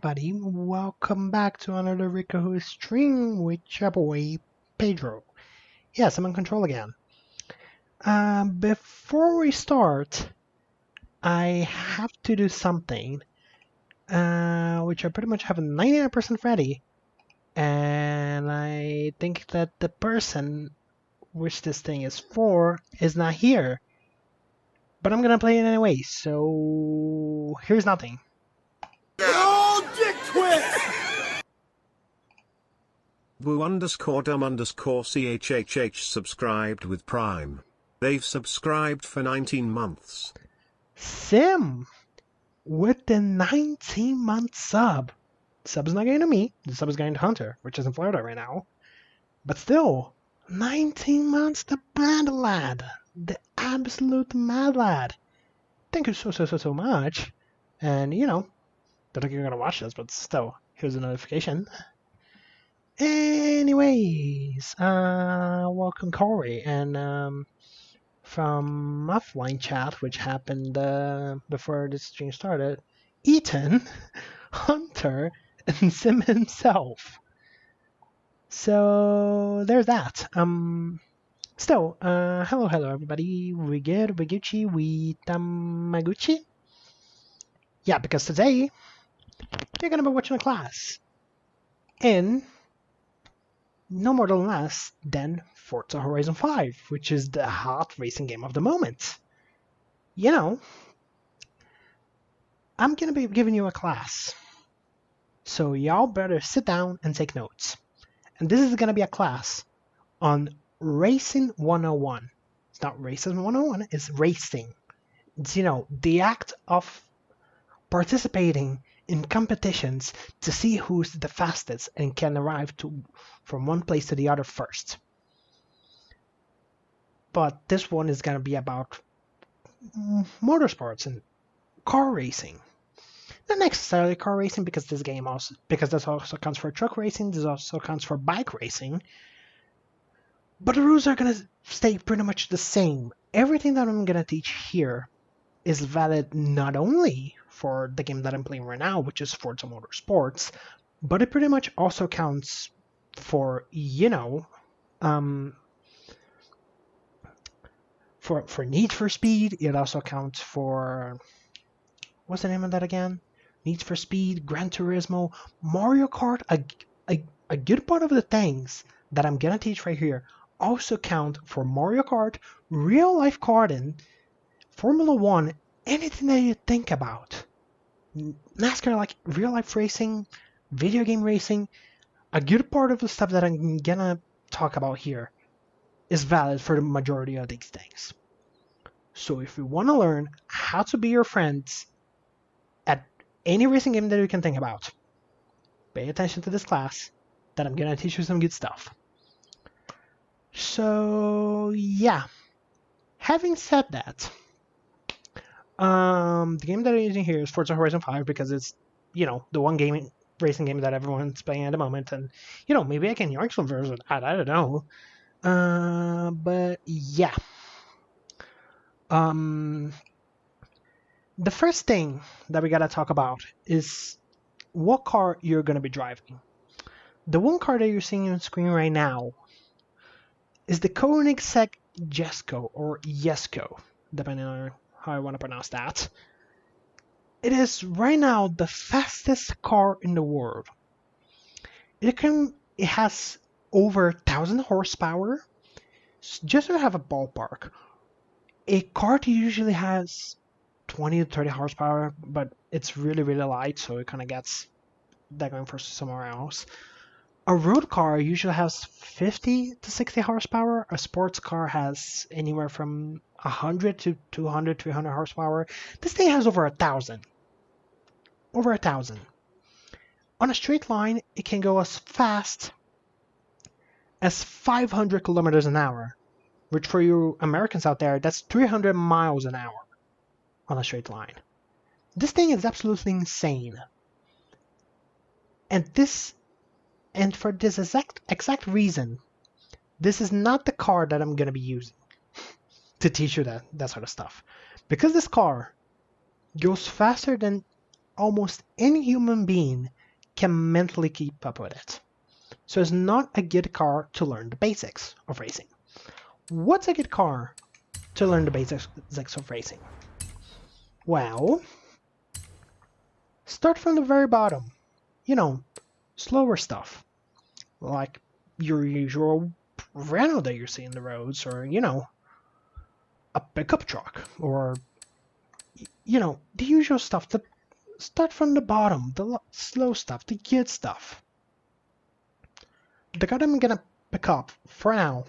everybody, welcome back to another Rico stream with your boy Pedro. Yes, I'm in control again. Before we start, I have to do something, which I pretty much have 99% ready, and I think that the person which this thing is for is not here. But I'm gonna play it anyway, so here's nothing. Dick twit! Boo_dumb_chhh subscribed with Prime. They've subscribed for 19 months. Sim with the 19-month sub. The sub is not going to me, the sub is going to Hunter, which is in Florida right now. But still, 19 months, the mad lad. The absolute mad lad. Thank you so much. And you know, don't think you're gonna watch this, but still, here's a notification. Anyways, welcome Corey, and from offline chat, which happened before this stream started, Ethan, Hunter, and Sim himself. So there's that. Still, hello everybody. We good? We Gucci? We Tamaguchi? Yeah, because today you're gonna be watching a class in no more than less than Forza Horizon 5, which is the hot racing game of the moment. You know, I'm gonna be giving you a class, so y'all better sit down and take notes. And this is gonna be a class on Racing 101. It's not Racing 101, it's racing. It's, you know, the act of participating in competitions to see who's the fastest and can arrive from one place to the other first. But this one is going to be about motorsports and car racing. Not necessarily car racing, because this also counts for truck racing, this also counts for bike racing. But the rules are going to stay pretty much the same. Everything that I'm going to teach here is valid not only for the game that I'm playing right now, which is Forza Motorsports, but it pretty much also counts for, you know, for Need for Speed. It also counts for, what's the name of that again? Need for Speed, Gran Turismo, Mario Kart. A good part of the things that I'm gonna teach right here also count for Mario Kart, real life karting, Formula 1, anything that you think about. NASCAR, like real life racing, video game racing. A good part of the stuff that I'm gonna talk about here is valid for the majority of these things. So if you want to learn how to be your friends at any racing game that you can think about, pay attention to this class, that I'm gonna teach you some good stuff. So yeah, having said that, the game that I'm using here is Forza Horizon 5 because it's, you know, the one racing game that everyone's playing at the moment, and you know, maybe I can yarn some version. I don't know. But yeah. The first thing that we gotta talk about is what car you're gonna be driving. The one car that you're seeing on screen right now is the Koenigsegg Jesko, or Jesko, depending on how I want to pronounce that. It is right now the fastest car in the world. It has over 1,000 horsepower. Just to have a ballpark, a kart usually has 20 to 30 horsepower, but it's really light, so it kind of gets that going for somewhere else. A road car usually has 50 to 60 horsepower. A sports car has anywhere from 100 to 200, 300 horsepower. This thing has over 1,000. Over 1,000. On a straight line, it can go as fast as 500 kilometers an hour, which for you Americans out there, that's 300 miles an hour on a straight line. This thing is absolutely insane. And for this exact reason, this is not the car that I'm going to be using to teach you that sort of stuff. Because this car goes faster than almost any human being can mentally keep up with it. So it's not a good car to learn the basics of racing. What's a good car to learn the basics of racing? Well, start from the very bottom. You know, slower stuff. Like your usual Renault that you see in the roads, or, you know, a pickup truck, or, you know, the usual stuff. Start from the bottom, the slow stuff, the good stuff. The car I'm gonna pick up for now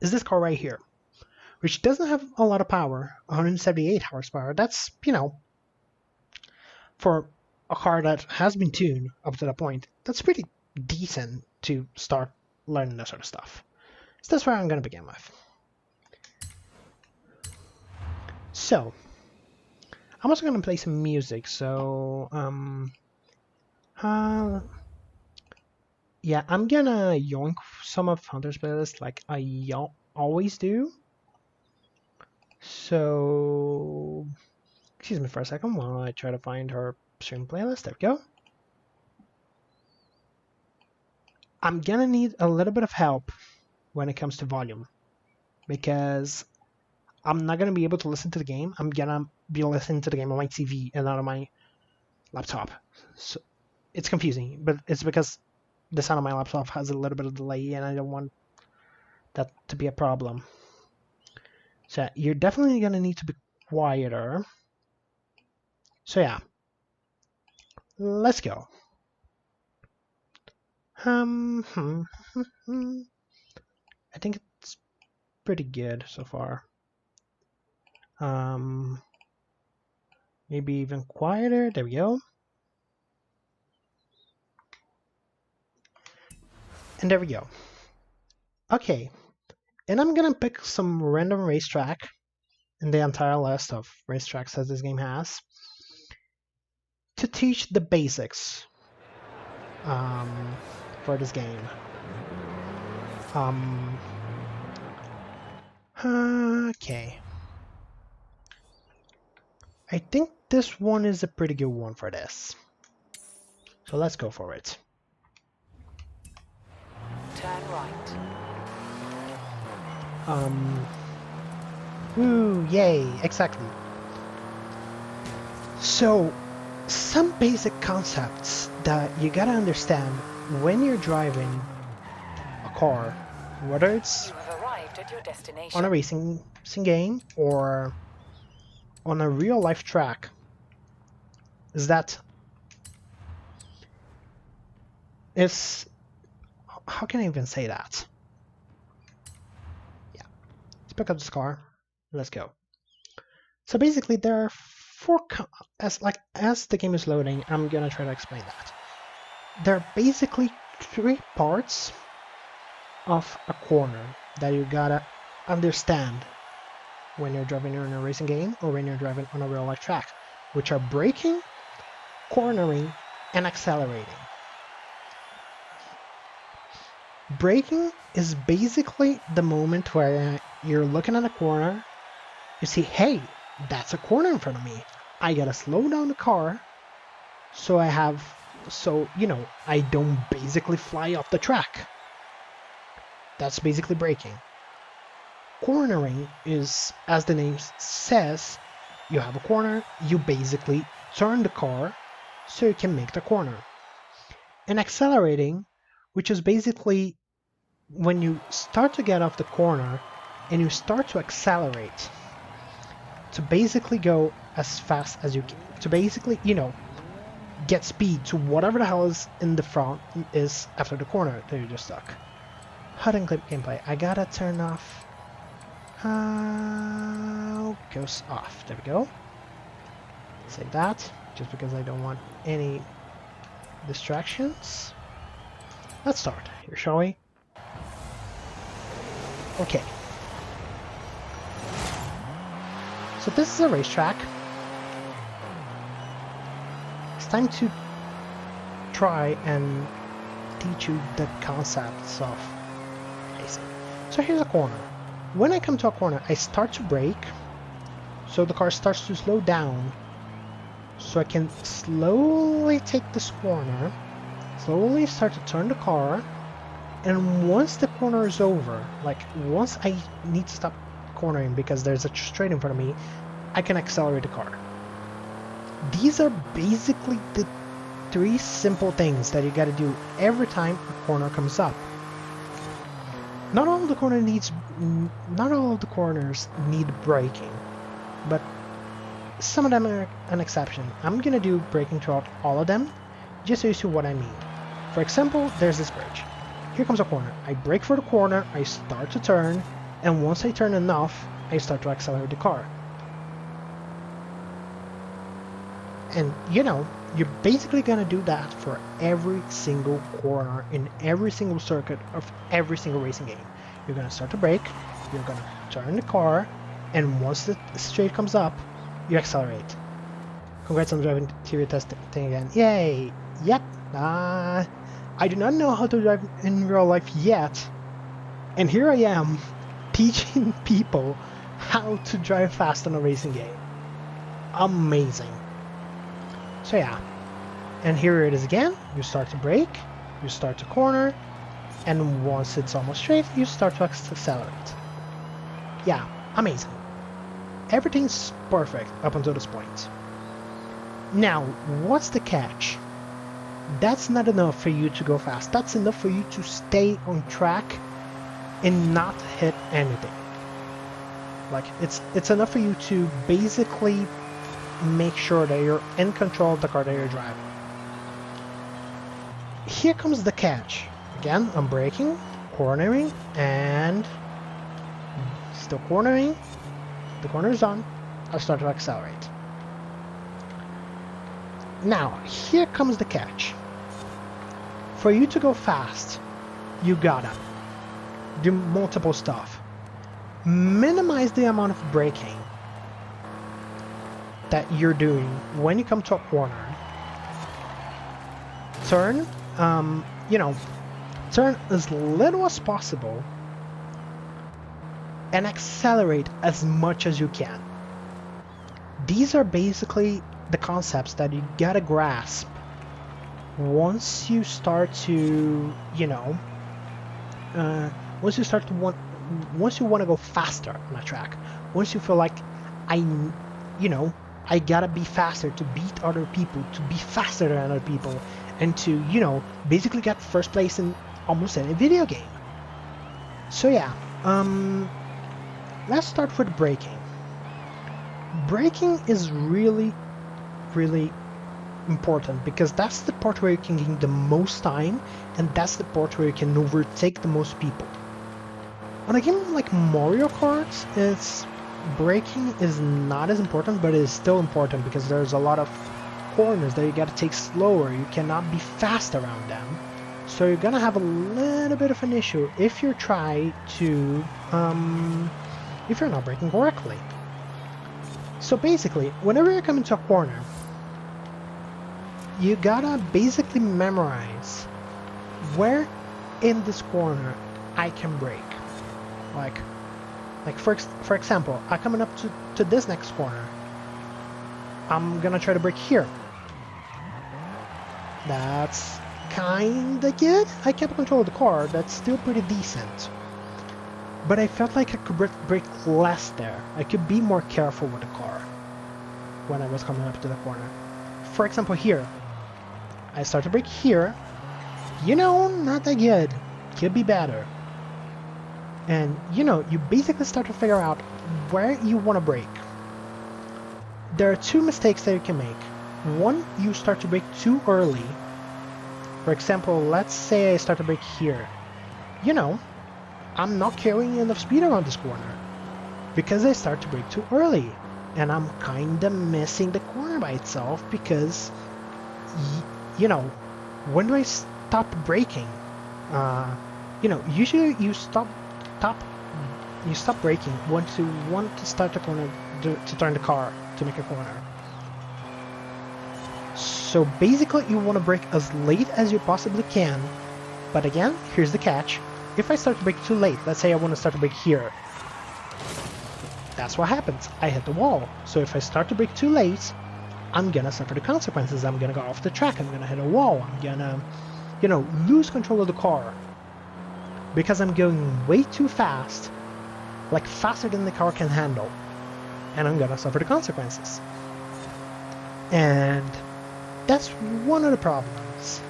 is this car right here, which doesn't have a lot of power, 178 horsepower. That's, you know, for a car that has been tuned up to that point, that's pretty decent to start learning that sort of stuff. So that's where I'm gonna begin with. So, I'm also gonna play some music, so, yeah, I'm gonna yoink some of Hunter's playlists like I always do. So, excuse me for a second while I try to find her stream playlist. There we go. I'm gonna need a little bit of help when it comes to volume, because I'm not gonna be able to listen to the game. I'm gonna be listening to the game on my TV and not on my laptop. So it's confusing, but it's because the sound of my laptop has a little bit of delay and I don't want that to be a problem. So you're definitely gonna need to be quieter. So yeah, let's go. I think it's pretty good so far. Maybe even quieter. There we go. And there we go. Okay, and I'm gonna pick some random racetrack in the entire list of racetracks that this game has to teach the basics for this game. Okay. I think this one is a pretty good one for this. So let's go for it. Turn right. Woo, yay, exactly. So, some basic concepts that you gotta understand when you're driving a car, whether it's You have arrived at your destination. on a racing game or on a real life track, is that it's, how can I even say that? Yeah, let's pick up this car. Let's go. So basically, there are as the game is loading, I'm gonna try to explain that. There are basically 3 parts of a corner that you gotta understand when you're driving in a racing game or when you're driving on a real life track, which are braking, cornering, and accelerating. Braking is basically the moment where you're looking at a corner, you see, hey, that's a corner in front of me. I gotta slow down the car so you know, I don't basically fly off the track. That's basically braking. Cornering is, as the name says, you have a corner, you basically turn the car so you can make the corner. And accelerating, which is basically when you start to get off the corner and you start to accelerate to basically go as fast as you can, to basically, you know, get speed to whatever the hell is in the front is after the corner that you just stuck. HUD and clip gameplay. I gotta turn off. Goes off. There we go. Save that, just because I don't want any distractions. Let's start here, shall we? Okay. So this is a racetrack. It's time to try and teach you the concepts of racing. So here's a corner. When I come to a corner, I start to brake, so the car starts to slow down, so I can slowly take this corner, slowly start to turn the car, and once the corner is over, like once I need to stop cornering because there's a straight in front of me, I can accelerate the car. These are basically the 3 simple things that you gotta do every time a corner comes up. Not all of the corners need braking, but some of them are an exception. I'm gonna do braking throughout all of them, just so you see what I mean. For example, there's this bridge. Here comes a corner. I brake for the corner, I start to turn, and once I turn enough, I start to accelerate the car. And you know, you're basically gonna do that for every single corner in every single circuit of every single racing game. You're gonna start to brake, you're gonna turn the car, and once the straight comes up, you accelerate. Congrats on the driving theory test thing again. Yay! Yep. I do not know how to drive in real life yet, and here I am teaching people how to drive fast in a racing game. Amazing. So yeah, and here it is again. You start to brake, you start to corner, and once it's almost straight, you start to accelerate. Yeah, amazing. Everything's perfect up until this point. Now, what's the catch? That's not enough for you to go fast. That's enough for you to stay on track and not hit anything. Like, it's enough for you to basically make sure that you're in control of the car that you're driving. Here comes the catch. Again, I'm braking, cornering, and still cornering. The corner is done. I start to accelerate. Now, here comes the catch. For you to go fast, you gotta do multiple stuff. Minimize the amount of braking that you're doing when you come to a corner. Turn, turn as little as possible and accelerate as much as you can. These are basically the concepts that you gotta grasp once you start to, once you want to go faster on a track. Once you feel like I gotta be faster to beat other people, to be faster than other people, and to, basically get first place in almost any video game. So yeah, let's start with braking. Braking is really, really important because that's the part where you can gain the most time, and that's the part where you can overtake the most people. On a game like Mario Kart, braking is not as important, but it is still important because there's a lot of corners that you gotta take slower. You cannot be fast around them, so you're gonna have a little bit of an issue if you try to if you're not braking correctly. So basically, whenever you come into a corner, you gotta basically memorize where in this corner I can brake. Like for example, I'm coming up to this next corner. I'm gonna try to brake here. That's kinda good. I kept control of the car. That's still pretty decent. But I felt like I could brake less there. I could be more careful with the car when I was coming up to the corner. For example, here. I start to brake here. Not that good. Could be better. And, you basically start to figure out where you want to brake. There are 2 mistakes that you can make. One, you start to brake too early. For example, let's say I start to brake here. I'm not carrying enough speed around this corner because I start to brake too early. And I'm kinda missing the corner by itself because, when do I stop braking? Usually you stop braking once you want to start the corner to turn the car to make a corner. So basically you want to brake as late as you possibly can. But again, here's the catch. If I start to brake too late, let's say I want to start to brake here, that's what happens. I hit the wall. So if I start to brake too late, I'm gonna suffer the consequences. I'm gonna go off the track. I'm gonna hit a wall. I'm gonna, you know, lose control of the car because I'm going way too fast, like faster than the car can handle, and I'm gonna suffer the consequences. And that's one of the problems.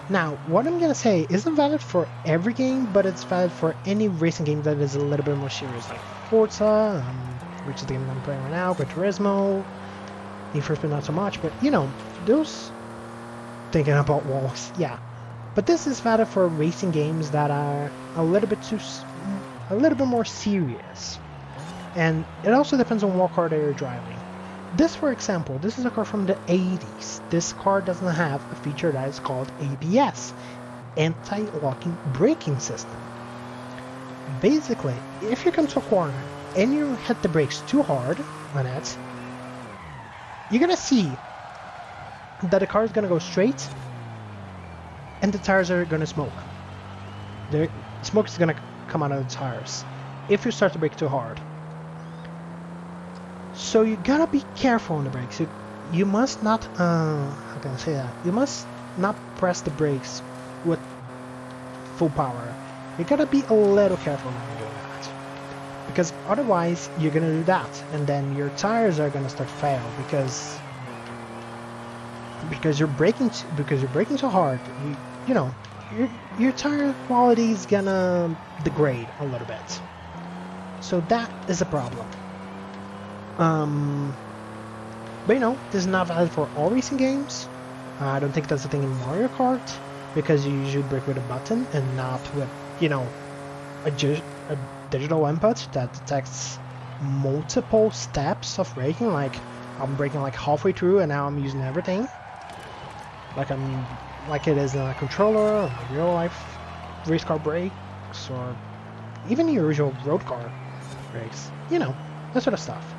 Now, what I'm gonna say isn't valid for every game, but it's valid for any racing game that is a little bit more serious, like Forza, which is the game I'm playing right now, Gran Turismo, Need for Speed not so much, but you know, those thinking about walls, yeah. But this is valid for racing games that are a little bit more serious, and it also depends on what car that you're driving. This, for example, this is a car from the 80s. This car doesn't have a feature that is called ABS, anti-locking braking system. Basically, if you come to a corner and you hit the brakes too hard on it, you're gonna see that the car is gonna go straight and the tires are gonna smoke. The smoke is gonna come out of the tires if you start to brake too hard. So you gotta be careful on the brakes. You must not, how can I say that? You must not press the brakes with full power. You gotta be a little careful when you're doing that. Because otherwise you're gonna do that, and then your tires are gonna start to fail because you're braking too hard. You know, your tire quality is gonna degrade a little bit. So that is a problem. But you know, this is not valid for all racing games. I don't think that's the thing in Mario Kart, because you usually brake with a button and not with, you know, a digital input that detects multiple steps of braking. Like, I'm braking like halfway through and now I'm using everything. Like it is in a controller, or real life race car brakes, or even your usual road car brakes. You know, that sort of stuff.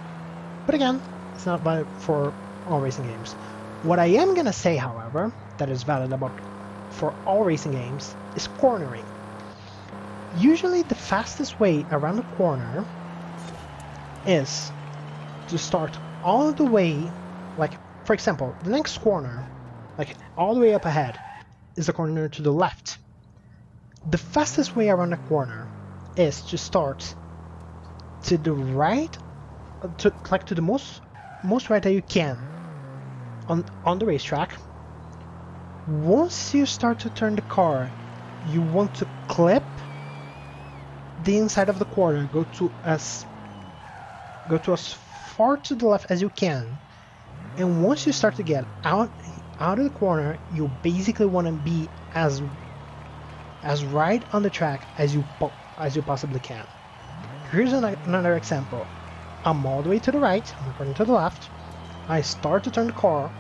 But again, it's not valid for all racing games. What I am gonna say, however, that is valid for all racing games is cornering. Usually the fastest way around the corner is to start all the way, like, for example, the next corner, like all the way up ahead, is the corner to the left. The fastest way around the corner is to start to the right, to the most right that you can on the racetrack. Once you start to turn the car, you want to clip the inside of the corner, go to as far to the left as you can, and once you start to get out of the corner, you basically want to be as right on the track as you possibly can. Here's another example. I'm all the way to the right, I'm turning to the left. I start to turn the car.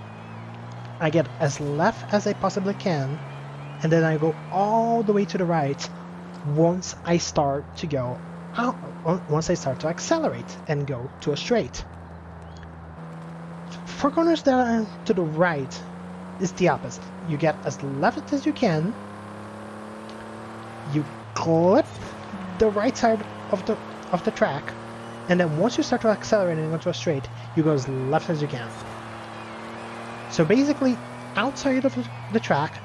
I get as left as I possibly can, and then I go all the way to the right once I start to go out, once I start to accelerate and go to a straight. For corners that are to the right, it's the opposite. You get as left as you can, you clip the right side of the track, and then once you start to accelerate and go to a straight, you go as left as you can. So basically, outside of the track,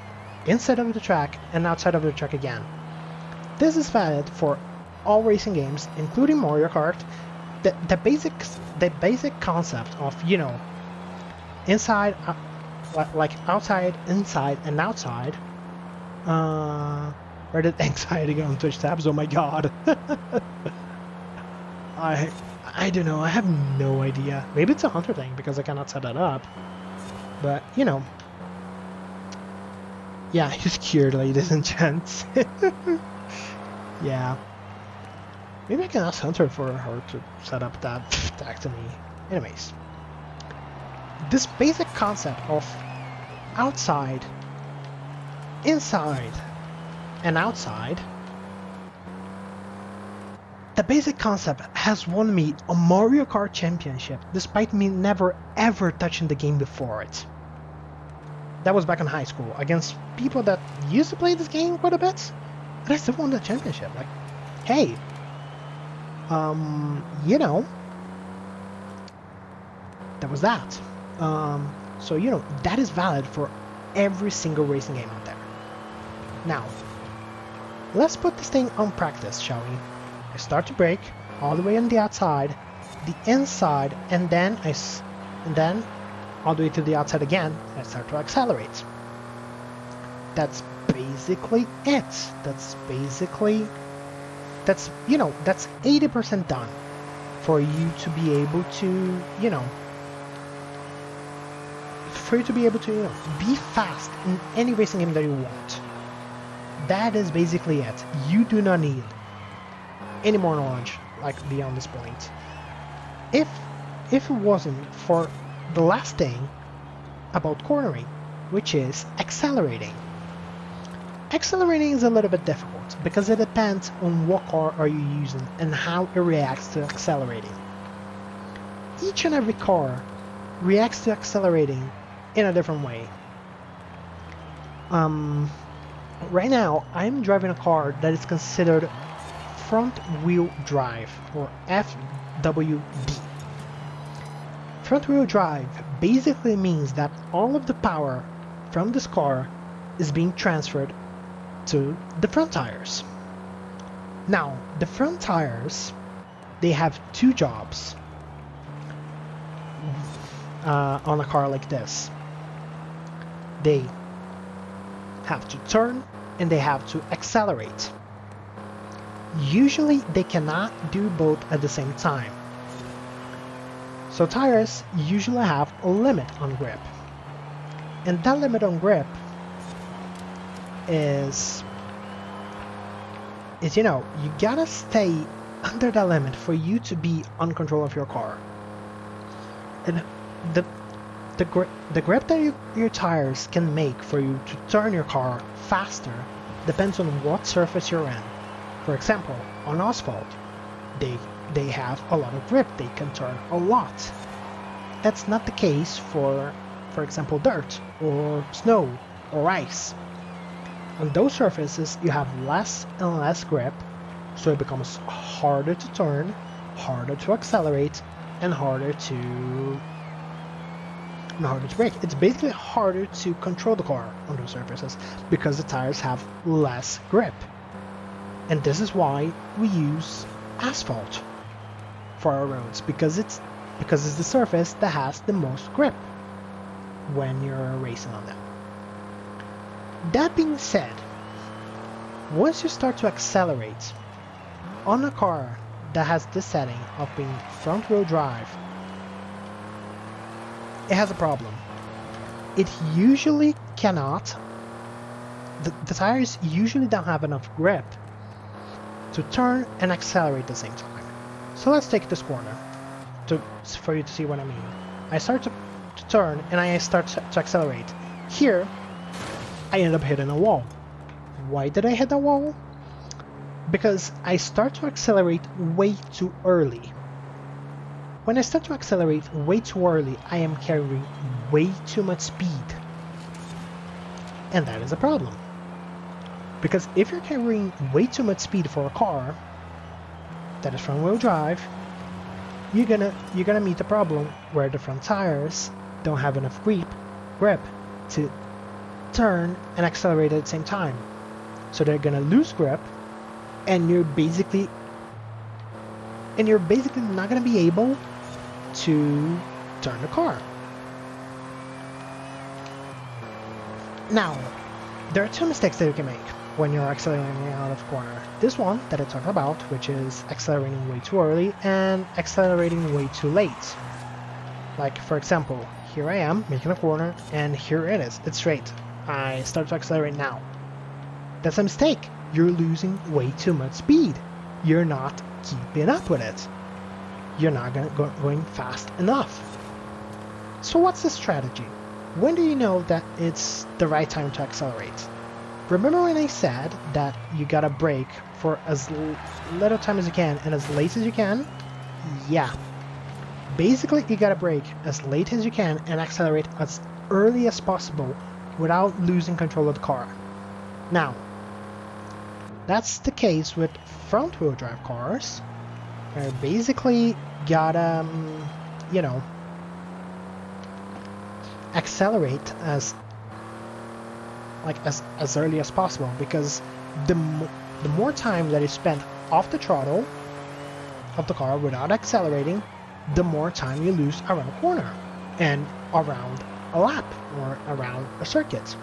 inside of the track, and outside of the track again. This is valid for all racing games, including Mario Kart. The basic concept of, you know, inside, like outside, inside, and outside. Where did anxiety go on Twitch tabs? Oh my god. I don't know, I have no idea. Maybe it's a Hunter thing because I cannot set that up. But, you know. Yeah, he's cured, ladies and gents. Yeah. Maybe I can ask Hunter for her to set up that tag to me. Anyways. This basic concept of outside, inside, and outside, the basic concept has won me a Mario Kart Championship, despite me never ever touching the game before it. That was back in high school, against people that used to play this game quite a bit, and I still won the championship. Like, hey, you know, that was that. So, you know, that is valid for every single racing game out there. Now, let's put this thing on practice, shall we? I start to brake all the way on the outside, the inside, and then all the way to the outside again, and I start to accelerate. That's basically it. That's 80% done for you to be able to, be fast in any racing game that you want. That is basically it. You do not need any more knowledge beyond this point. If it wasn't for the last thing about cornering, which is accelerating. Accelerating is a little bit difficult because it depends on what car are you using and how it reacts to accelerating. Each and every car reacts to accelerating in a different way. Right now, I'm driving a car that is considered front wheel drive, or FWD. Front wheel drive basically means that all of the power from this car is being transferred to the front tires. Now, the front tires, they have two jobs on a car like this. They have to turn and they have to accelerate. Usually they cannot do both at the same time. So tires usually have a limit on grip. And that limit on grip is you gotta stay under that limit for you to be on control of your car. And the grip that your tires can make for you to turn your car faster depends on what surface you're in. For example, on asphalt, they have a lot of grip, they can turn a lot. That's not the case for example, dirt or snow or ice. On those surfaces, you have less and less grip, so it becomes harder to turn, harder to accelerate, and harder to brake. It's basically harder to control the car on those surfaces because the tires have less grip. And this is why we use asphalt for our roads, because it's the surface that has the most grip when you're racing on them. That being said, once you start to accelerate on a car that has this setting of being front wheel drive, it has a problem. It usually cannot, the tires usually don't have enough grip to turn and accelerate at the same time. So let's take this corner for you to see what I mean. I start to turn and I start to accelerate. Here, I end up hitting a wall. Why did I hit a wall? Because I start to accelerate way too early. When I start to accelerate way too early, I am carrying way too much speed. And that is a problem. Because if you're carrying way too much speed for a car that is front-wheel drive, you're gonna meet a problem where the front tires don't have enough grip to turn and accelerate at the same time. So they're gonna lose grip, and you're basically not gonna be able to turn the car. Now, there are two mistakes that you can make when you're accelerating out of corner. This one that I talked about, which is accelerating way too early and accelerating way too late. Like, for example, here I am making a corner and here it is, it's straight. I start to accelerate now. That's a mistake. You're losing way too much speed. You're not keeping up with it. You're not going fast enough. So what's the strategy? When do you know that it's the right time to accelerate? Remember when I said that you gotta brake for as little time as you can and as late as you can? Yeah. Basically, you gotta brake as late as you can and accelerate as early as possible without losing control of the car. Now, that's the case with front-wheel drive cars. Where basically gotta, accelerate as early as possible, because the more time that is spent off the throttle of the car without accelerating, the more time you lose around a corner and around a lap or around a circuit.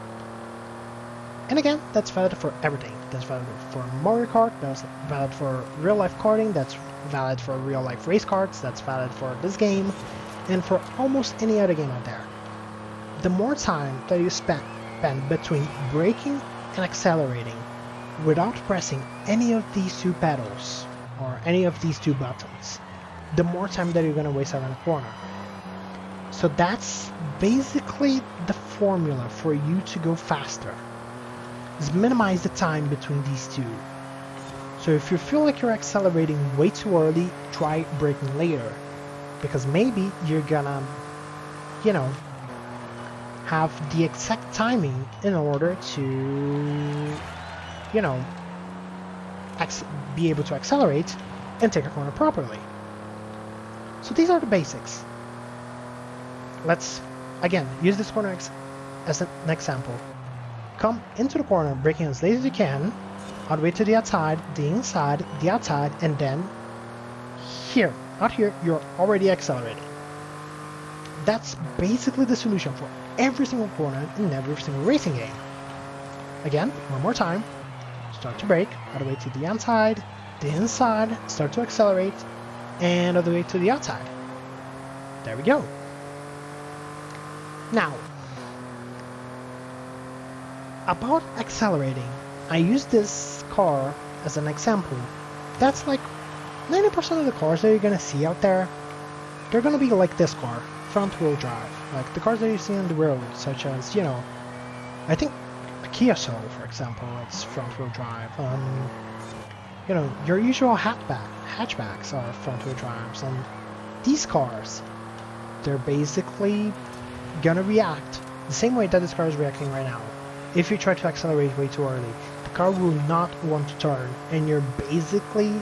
And again, that's valid for everything. That's valid for Mario Kart, that's valid for real-life karting, that's valid for real-life race karts, that's valid for this game, and for almost any other game out there. The more time that you spend between braking and accelerating without pressing any of these two pedals or any of these two buttons, the more time that you're going to waste around a corner. So that's basically the formula for you to go faster, is minimize the time between these two. So if you feel like you're accelerating way too early, try braking later, because maybe you're gonna, you know, have the exact timing in order to, you know, be able to accelerate and take a corner properly. So these are the basics. Let's, again, use this corner as an example. Come into the corner, braking as late as you can, all the way to the outside, the inside, the outside, and then here, not here, you're already accelerating. That's basically the solution for every single corner in every single racing game. Again, one more time. Start to brake, all the way to the outside, the inside, start to accelerate, and all the way to the outside. There we go. Now, about accelerating, I use this car as an example. That's like 90% of the cars that you're gonna see out there, they're gonna be like this car, front-wheel drive. Like the cars that you see on the road, such as, you know, I think a Kia Soul, for example, it's front-wheel drive. You know, your usual hatchbacks are front-wheel drives, and these cars, they're basically gonna react the same way that this car is reacting right now. If you try to accelerate way too early, the car will not want to turn, and you're basically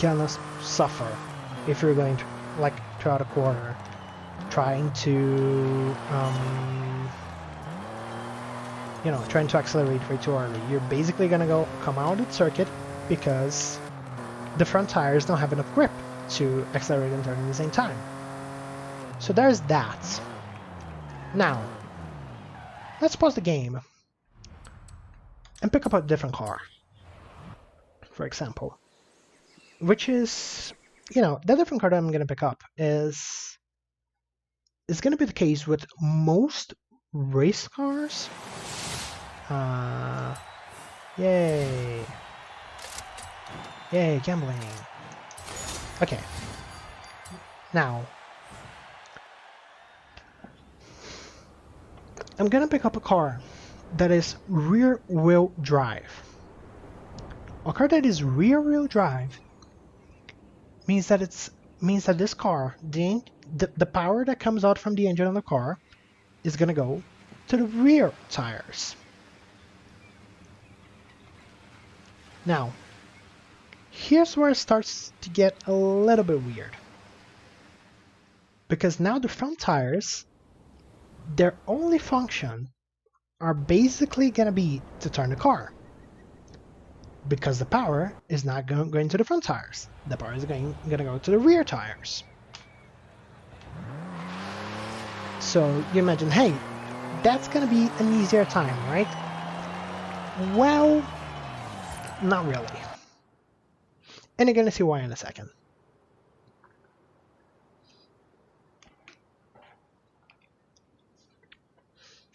gonna suffer if you're going to, like, throughout a corner, trying to, you know, trying to accelerate way too early. You're basically gonna come out of the circuit because the front tires don't have enough grip to accelerate and turn at the same time. So there's that. Now, let's pause the game and pick up a different car, for example, which is, you know, the different car that I'm going to pick up is going to be the case with most race cars. Yay, gambling. Okay, now I'm gonna pick up a car that is rear-wheel drive. A car that is rear-wheel drive means that this car, the power that comes out from the engine of the car, is gonna go to the rear tires. Now, here's where it starts to get a little bit weird, because now the front tires, their only function are basically going to be to turn the car, because the power is not going to the front tires. The power is going to go to the rear tires. So you imagine, hey, that's going to be an easier time, right? Well, not really. And you're going to see why in a second.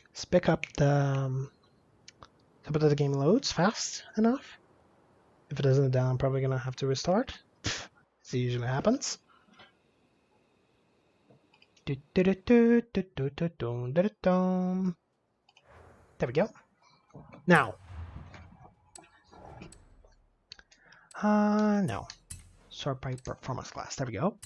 Let's pick up the... Hope that the game loads fast enough. If it doesn't, then I'm probably going to have to restart. As it usually happens. There we go. Now. No. Sort by performance class. There we go.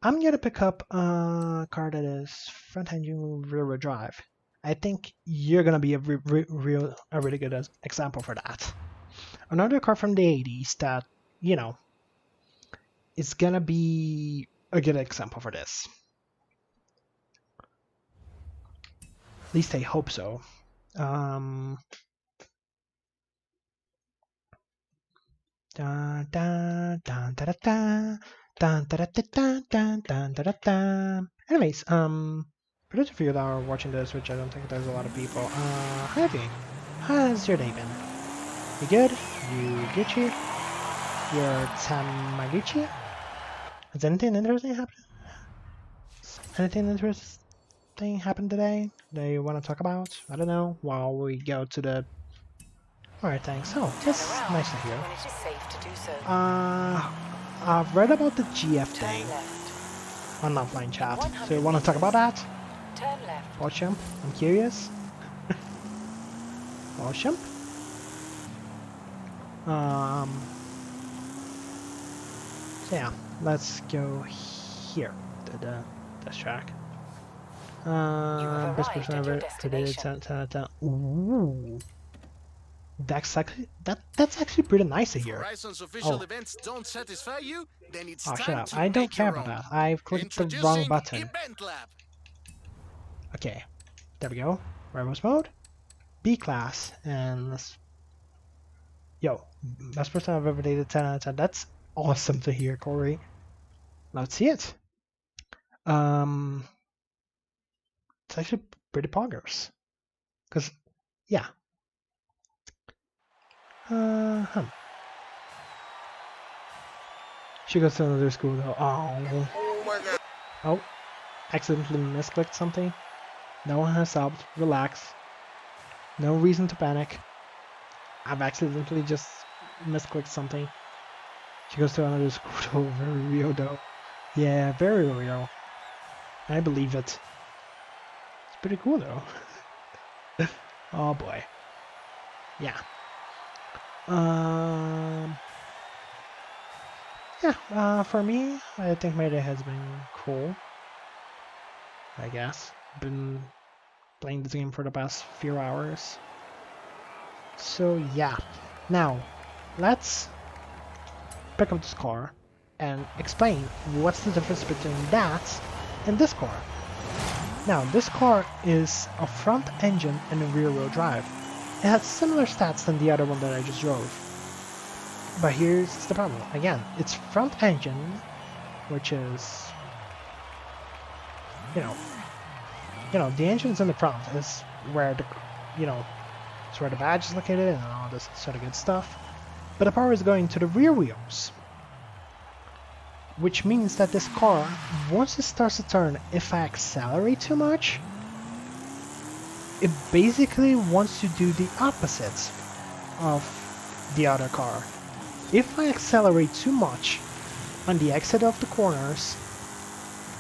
I'm going to pick up a car that is front-engine rear-wheel drive. I think you're going to be a really good example for that. Another car from the 80s that, you know, is going to be a good example for this. At least I hope so. Dun, dun, dun, da, da, da, dun, da, da, da, dun, dun, dun, da, da, da. Anyways, for those of you that are watching this, which I don't think there's a lot of people, hi Vic. How's your day been? You good? You Gucci? You're Tamaguchi? Has anything interesting happened? Anything interesting happened today that you want to talk about? I don't know, while we go to the... Alright, thanks. Oh, Turn that's around nice to hear. when it is safe to do so. I've read about the GF Turn thing left. on offline chat. 100 So you want to talk about that? Turn left. Watchump? I'm curious. Watchump? So yeah, let's go here to the test track. have Best arrived person at your ever. destination. Ooh, that's actually pretty nice to hear. Horizon's official Oh. events don't satisfy you? Then it's Oh, time shut up! to I don't make care your about own. that. I've clicked the wrong Introducing button. Event Lab. Okay, there we go. Rivals mode, B class, and let's... Yo, best person I've ever dated, 10 out of 10. That's awesome to hear, Corey. Let's see it. It's actually pretty poggers. Cause, yeah. She goes to another school though. Oh. Oh my god. Oh. Accidentally misclicked something. No one has subbed. Relax. No reason to panic. I've accidentally just misclicked something. She goes to another school though. Very real though. Yeah, very real. I believe it. It's pretty cool though. Oh boy. Yeah. For me, I think my day has been cool. I guess. Been playing this game for the past few hours. So yeah. Now, let's pick up this car and explain what's the difference between that and this car. Now, this car is a front engine and a rear wheel drive. It has similar stats than the other one that I just drove. But here's the problem. Again, it's front engine, which is, you know, the engine's in the front is where the, it's where the badge is located and all this sort of good stuff. But the power is going to the rear wheels, which means that this car, once it starts to turn, if I accelerate too much, it basically wants to do the opposite of the other car. If I accelerate too much on the exit of the corners,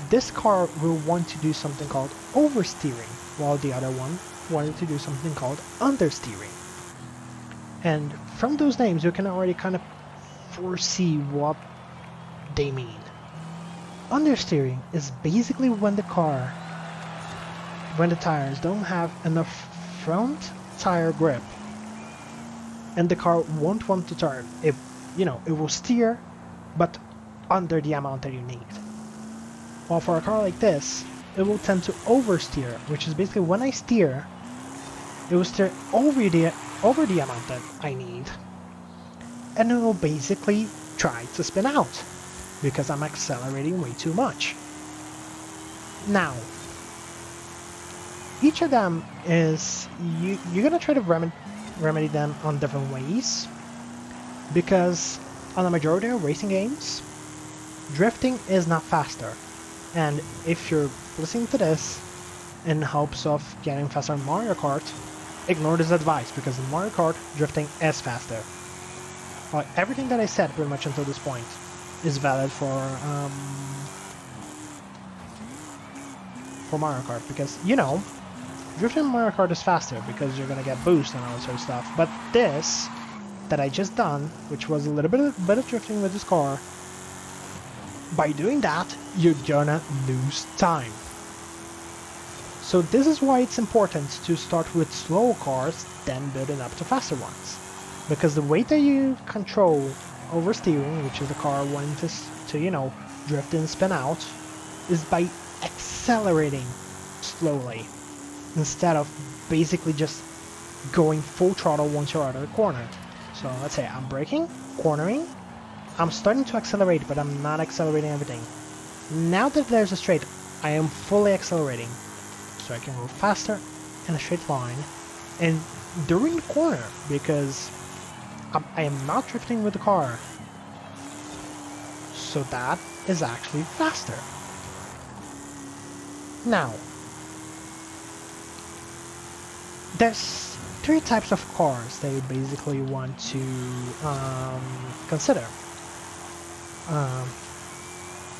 this car will want to do something called oversteering, while the other one wanted to do something called understeering. And from those names, you can already kind of foresee what they mean. Understeering is basically when the tires don't have enough front tire grip and the car won't want to turn. It will steer, but under the amount that you need. While for a car like this, it will tend to oversteer, which is basically when I steer, it will steer over the amount that I need, and it will basically try to spin out because I'm accelerating way too much. Now, each of them is you're gonna try to remedy them on different ways, because on the majority of racing games, drifting is not faster. And if you're listening to this in hopes of getting faster in Mario Kart, ignore this advice, because in Mario Kart, drifting is faster. Everything that I said pretty much until this point is valid for Mario Kart, because, drifting in Mario Kart is faster because you're gonna get boost and all that sort of stuff. But this that I just done, which was a little bit of drifting with this car, by doing that, you're gonna lose time. So this is why it's important to start with slow cars, then building up to faster ones. Because the way that you control oversteering, which is the car wanting to drift and spin out, is by accelerating slowly. instead of basically just going full throttle once you're out of the corner. So let's say I'm braking, cornering, I'm starting to accelerate, but I'm not accelerating everything. Now that there's a straight, I am fully accelerating, so I can go faster in a straight line, and during the corner, because I am not drifting with the car, so that is actually faster. Now, there's three types of cars that you basically want to consider.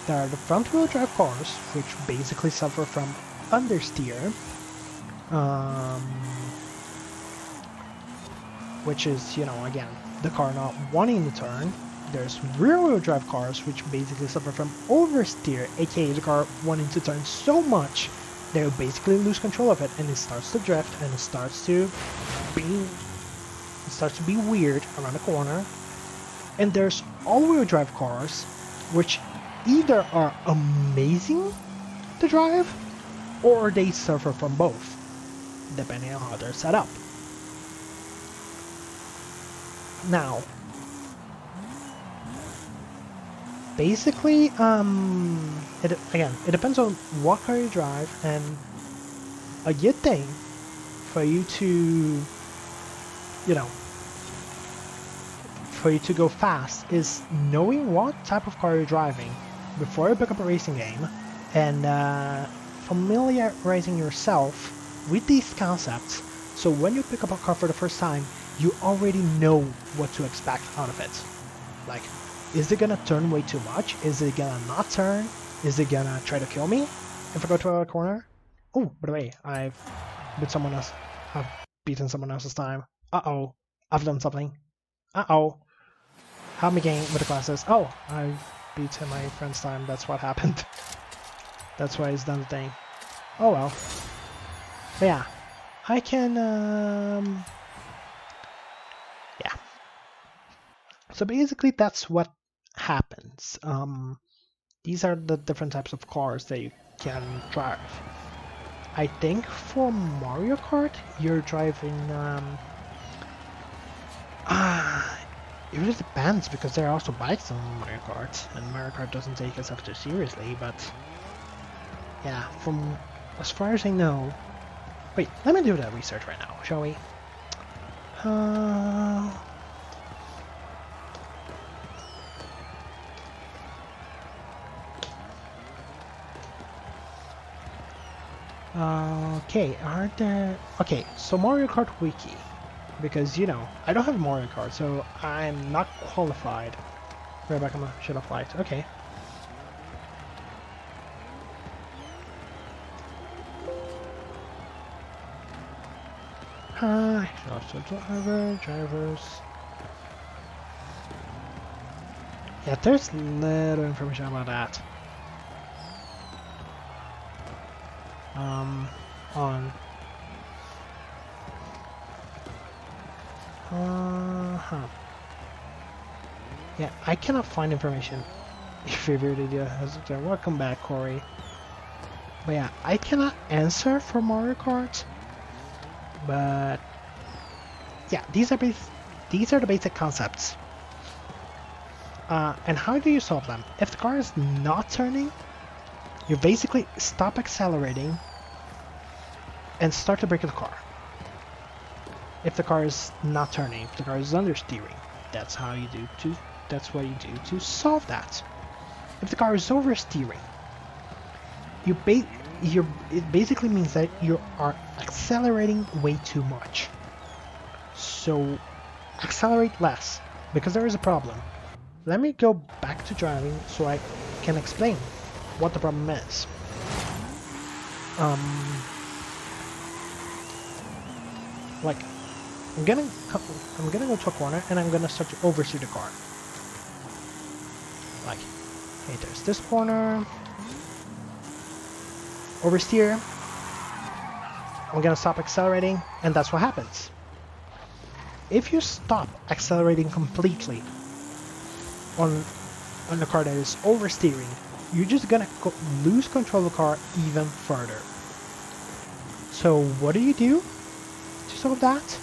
There are the front-wheel drive cars, which basically suffer from understeer, which is, you know, again, the car not wanting to turn. There's rear-wheel drive cars, which basically suffer from oversteer, aka the car wanting to turn so much they will basically lose control of it, and it starts to drift, and it starts to be weird around the corner. And there's all-wheel drive cars, which either are amazing to drive, or they suffer from both, depending on how they're set up. Now, basically, it depends on what car you drive, and a good thing for you to, you know, for you to go fast is knowing what type of car you're driving before you pick up a racing game, and familiarizing yourself with these concepts, so when you pick up a car for the first time, you already know what to expect out of it. Like, is it gonna turn way too much? Is it gonna not turn? Is it gonna try to kill me if I go to a corner? Oh, by the way, I've beaten someone else's time. Uh-oh, I've done something. Uh-oh. Help me game with the classes. Oh, I beat my friend's time. That's what happened. That's why he's done the thing. Oh well. But yeah, I can, yeah. So basically that's what happens. These are the different types of cars that you can drive. I think for Mario Kart, you're driving, it really depends, because there are also bikes on Mario Kart, and Mario Kart doesn't take itself too seriously, but yeah, from as far as I know... Wait, let me do that research right now, shall we? Okay, are there... Okay, so Mario Kart Wiki. Because, you know, I don't have Mario Kart, so I'm not qualified. Right back on the shut off light. Okay. Hi, drivers. Yeah, there's little information about that. Yeah, I cannot find information. Your favorite idea has welcome back, Corey. But yeah, I cannot answer for Mario Kart. But yeah, these are the basic concepts. And how do you solve them? If the car is not turning, you basically stop accelerating and start to brake the car. If the car is not turning, if the car is understeering, that's what you do to solve that. If the car is oversteering, it basically means that you are accelerating way too much. So accelerate less, because there is a problem. Let me go back to driving so I can explain what the problem is. Like, I'm gonna go to a corner and I'm gonna start to oversteer the car. Like, hey, there's this corner. Oversteer. I'm gonna stop accelerating, and that's what happens. If you stop accelerating completely on a car that is oversteering, you're just gonna lose control of the car even further. So what do you do to solve that?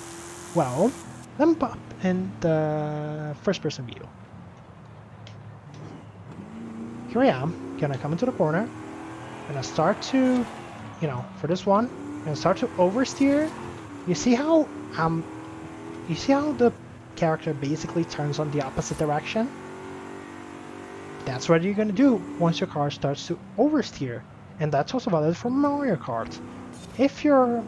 Well, let me pop in the first person view. Here I am, gonna come into the corner, gonna start to, you know, for this one, gonna start to oversteer. You see how the character basically turns on the opposite direction? That's what you're gonna do once your car starts to oversteer, and that's also valid for Mario Kart. If your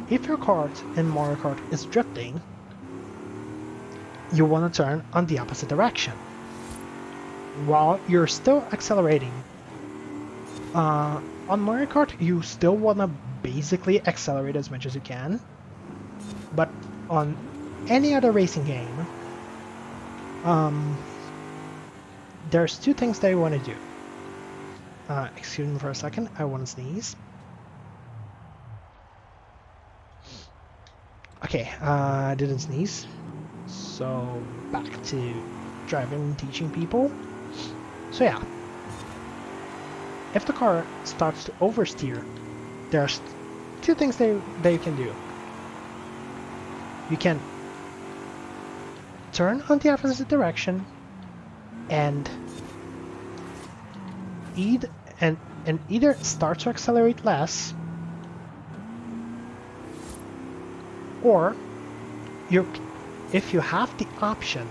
kart in Mario Kart is drifting, you want to turn on the opposite direction while you're still accelerating. On Mario Kart, you still want to basically accelerate as much as you can, but on any other racing game, there's two things that you want to do. Excuse me for a second, I want to sneeze. Okay, I didn't sneeze. So back to driving and teaching people. So yeah, if the car starts to oversteer, there's two things that you can do. You can turn on the opposite direction and either start to accelerate less, or if you have the option,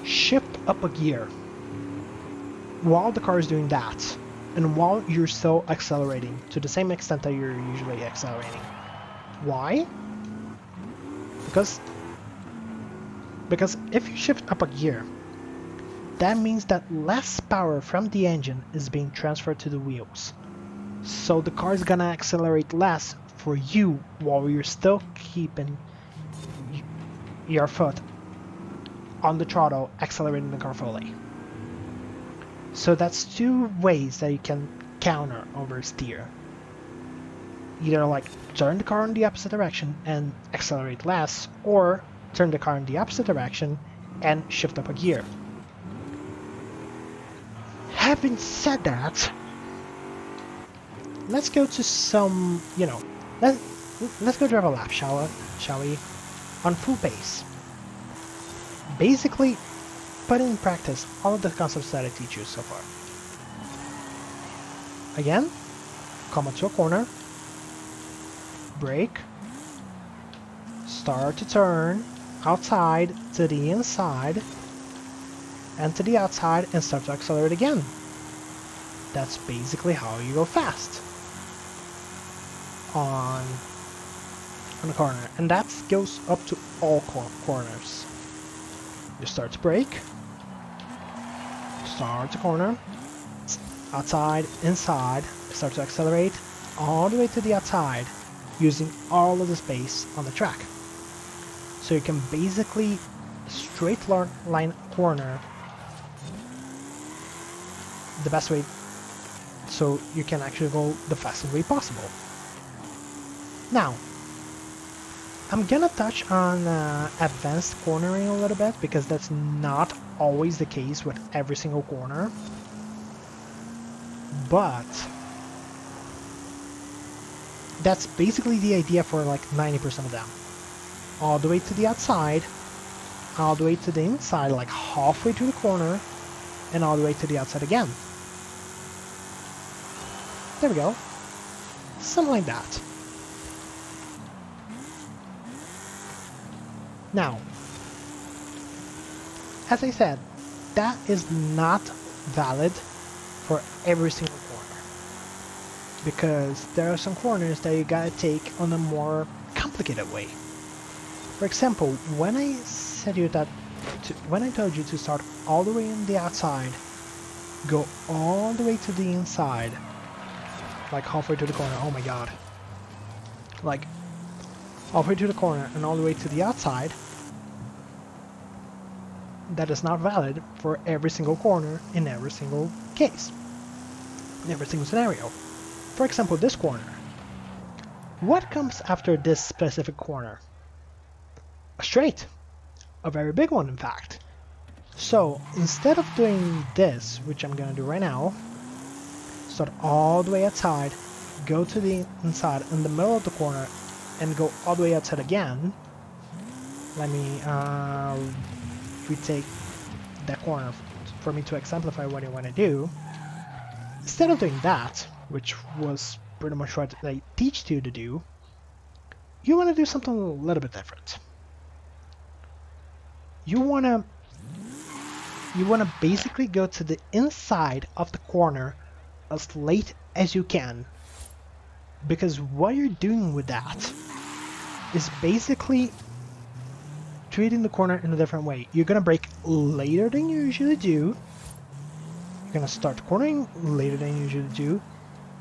shift up a gear while the car is doing that, and while you're still accelerating to the same extent that you're usually accelerating. Why? Because if you shift up a gear, that means that less power from the engine is being transferred to the wheels. So the car is gonna accelerate less for you while you're still keeping your foot on the throttle, accelerating the car fully. So that's two ways that you can counter oversteer. Either like turn the car in the opposite direction and accelerate less, or turn the car in the opposite direction and shift up a gear. Having said that, let's go to some, you know, let's go drive a lap, shall we? On full pace. Basically, put in practice all of the concepts that I teach you so far. Again, come up to a corner, brake, start to turn outside to the inside, and to the outside, and start to accelerate again. That's basically how you go fast on a corner, and that goes up to all corners. You start to brake, start to corner, outside, inside, start to accelerate all the way to the outside, using all of the space on the track. So you can basically straight line corner the best way, so you can actually go the fastest way possible. Now, I'm gonna touch on advanced cornering a little bit, because that's not always the case with every single corner. But that's basically the idea for like 90% of them. All the way to the outside, all the way to the inside, like halfway to the corner, and all the way to the outside again. There we go. Something like that. Now, as I said, that is not valid for every single corner, because there are some corners that you gotta take on a more complicated way. For example, when I said you that, when I told you to start all the way on the outside, go all the way to the inside, like halfway to the corner. Oh my god! Like halfway to the corner and all the way to the outside. That is not valid for every single corner in every single case, in every single scenario. For example, this corner. What comes after this specific corner? A straight. A very big one, in fact. So, instead of doing this, which I'm gonna do right now, start all the way outside, go to the inside in the middle of the corner and go all the way outside again. Let me retake that corner for me to exemplify what I want to do. Instead of doing that, which was pretty much what I teach you to do, you want to do something a little bit different. You want to basically go to the inside of the corner as late as you can, because what you're doing with that is basically treating the corner in a different way. You're gonna brake later than you usually do. You're gonna start cornering later than you usually do.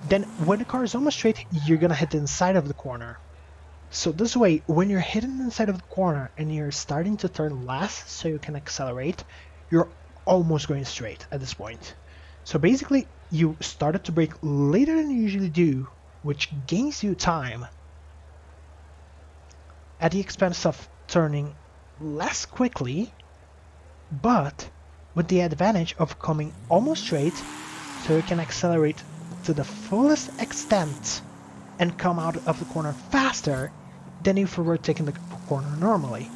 Then when the car is almost straight, you're gonna hit the inside of the corner. So this way, when you're hitting the inside of the corner and you're starting to turn less so you can accelerate, you're almost going straight at this point. So basically, you started to brake later than you usually do, which gains you time at the expense of turning less quickly, but with the advantage of coming almost straight so you can accelerate to the fullest extent and come out of the corner faster than if you were taking the corner normally.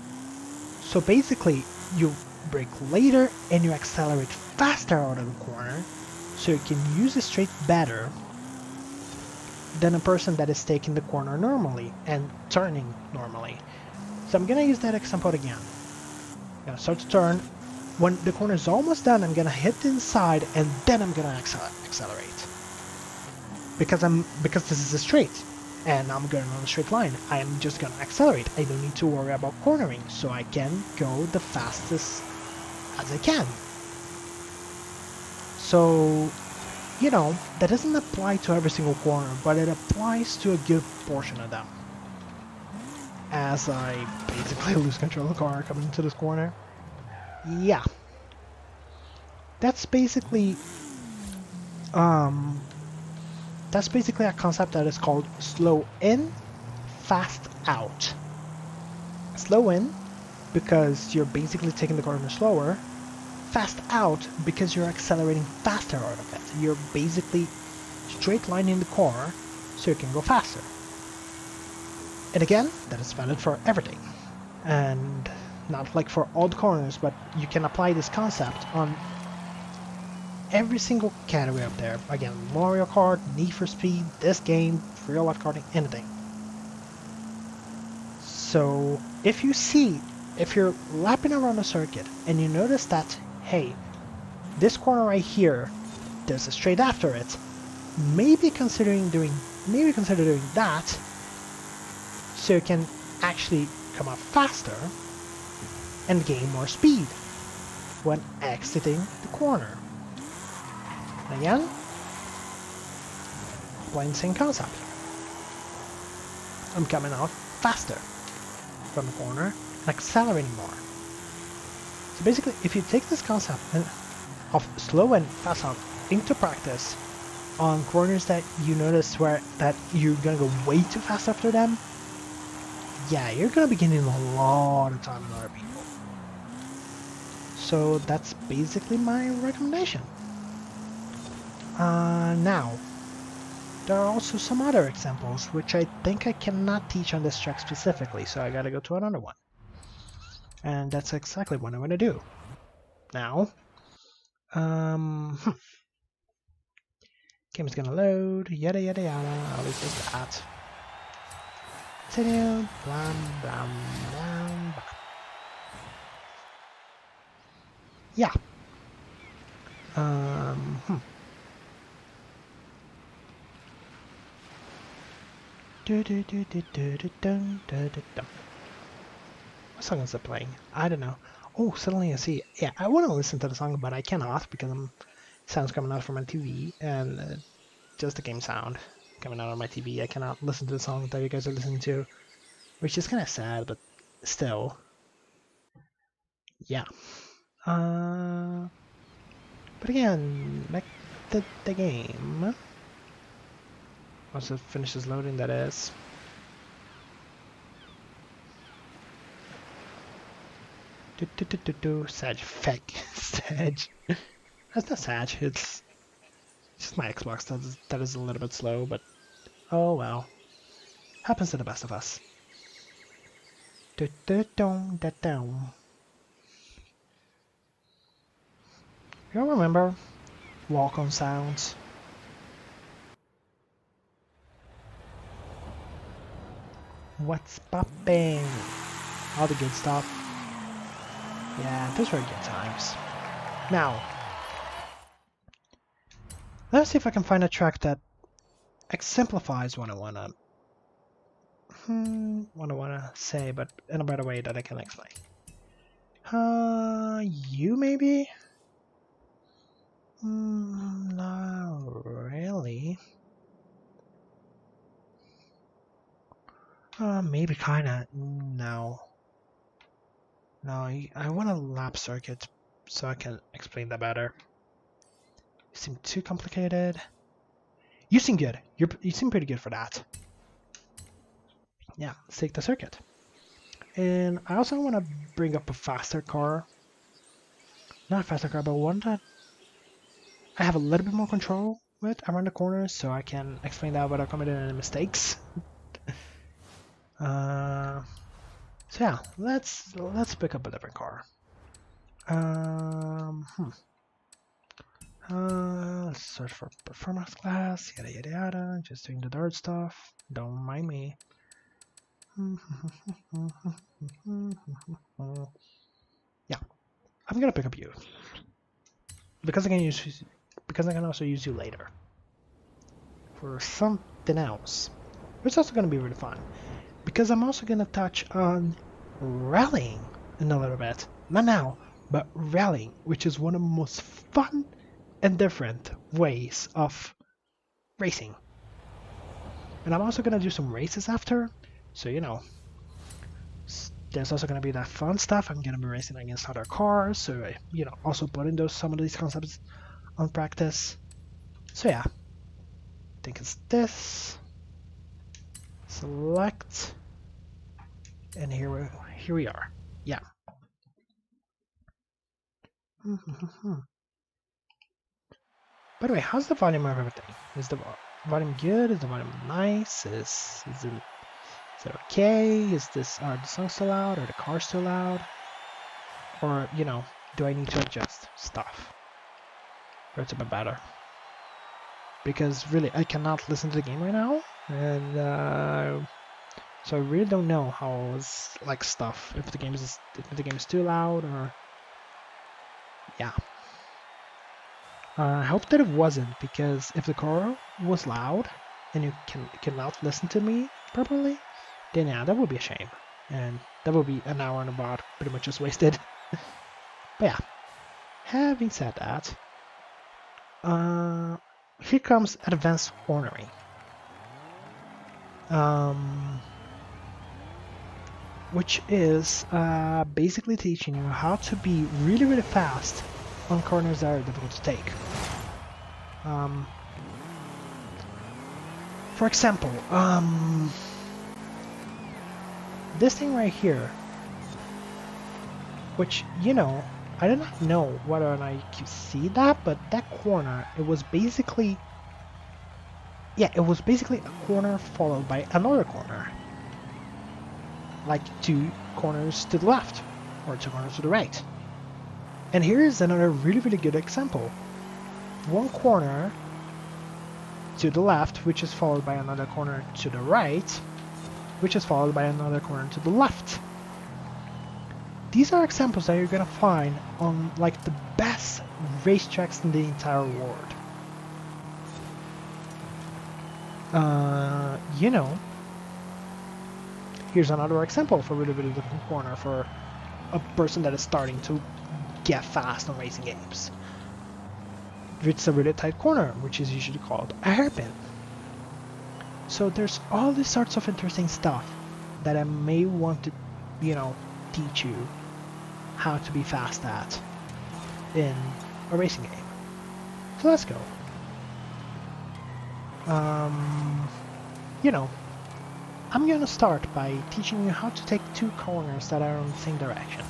So basically, you brake later and you accelerate faster out of the corner so you can use the straight better than a person that is taking the corner normally and turning normally. So I'm gonna use that example again. I'm gonna start to turn. When the corner is almost done, I'm gonna hit the inside and then I'm gonna accelerate. Because this is a straight and I'm going on a straight line, I am just gonna accelerate. I don't need to worry about cornering, so I can go the fastest as I can. So, you know, that doesn't apply to every single corner, but it applies to a good portion of them. As I basically lose control of the car coming into this corner. Yeah. That's basically a concept that is called slow in, fast out. Slow in because you're basically taking the corner slower. Fast out because you're accelerating faster out of it. You're basically straight lining the car so you can go faster. And again, that is valid for everything. And not like for all the corners, but you can apply this concept on every single category up there. Again, Mario Kart, Need for Speed, this game, real life karting, anything. So if you're lapping around a circuit and you notice that, hey, this corner right here, there's a straight after it, maybe consider doing that so you can actually come up faster and gain more speed when exiting the corner. And again, applying the same concept. I'm coming out faster from the corner and accelerating more. So basically, if you take this concept of slow and fast out into practice on corners that you notice that you're gonna go way too fast after them, yeah, you're gonna be gaining a lot of time with other people. So that's basically my recommendation. Now, there are also some other examples which I think I cannot teach on this track specifically, so I gotta go to another one. And that's exactly what I'm gonna do. Now, game's gonna load, yada yada yada, always does that. Continue, blam blam blam blam. Yeah. What song is it playing? I don't know. Oh, suddenly I see. Yeah, I want to listen to the song, but I cannot because sound's coming out from my TV and just the game sound coming out on my TV. I cannot listen to the song that you guys are listening to, which is kind of sad, but still. Yeah. But again, back to the game. Once it finishes loading, that is. Sag, fake Sag. That's not Sag. It's just my Xbox that is a little bit slow, but Oh well. Happens to the best of us. You remember walk-on sounds? What's popping? All the good stuff. Yeah, those were good times. Now, let's see if I can find a track that exemplifies what I wanna say, but in a better way that I can explain. You maybe? Not really. Maybe kinda. No. No, I want a lap circuit so I can explain that better. You seem too complicated. You seem good. You seem pretty good for that. Yeah, let's take the circuit. And I also want to bring up a faster car. Not a faster car, but one that I have a little bit more control with around the corners, so I can explain that without committing any mistakes. So yeah, let's pick up a different car. Let's search for performance class, yada yada yada, just doing the dirt stuff, don't mind me. Yeah, I'm gonna pick up you. Because I can also use you later. For something else. Which is also gonna be really fun. Because I'm also gonna touch on rallying in a little bit. Not now, but rallying, which is one of the most fun and different ways of racing. And I'm also gonna do some races after, so you know, there's also gonna be that fun stuff. I'm gonna be racing against other cars, so you know, also putting some of these concepts on practice. So yeah, I think it's this. Select, and here we are. Yeah. By the way, how's the volume of everything? Is the volume good? Is the volume nice? Is it okay? Are the songs too loud? Are the cars too loud? Or, you know, do I need to adjust stuff for it to be better? Because really, I cannot listen to the game right now, and so I really don't know how it's like stuff. If the game is too loud, or yeah. I hope that it wasn't, because if the car was loud and you cannot listen to me properly, then yeah, that would be a shame, and that would be an hour and about pretty much just wasted. But yeah, having said that, here comes advanced cornering. Which is basically teaching you how to be really, really fast on corners that are difficult to take. For example, this thing right here, which, you know, I do not know whether or not you can see that, but that corner, it was basically a corner followed by another corner. Like 2 corners to the left, or 2 corners to the right. And here's another really, really good example. 1 corner to the left, which is followed by another corner to the right, which is followed by another corner to the left. These are examples that you're gonna find on like the best racetracks in the entire world. You know, here's another example for a really, really different corner for a person that is starting to get fast on racing games. It's a really tight corner, which is usually called a hairpin. So there's all these sorts of interesting stuff that I may want to, you know, teach you how to be fast at in a racing game. So let's go. You know, I'm gonna start by teaching you how to take 2 corners that are in the same direction.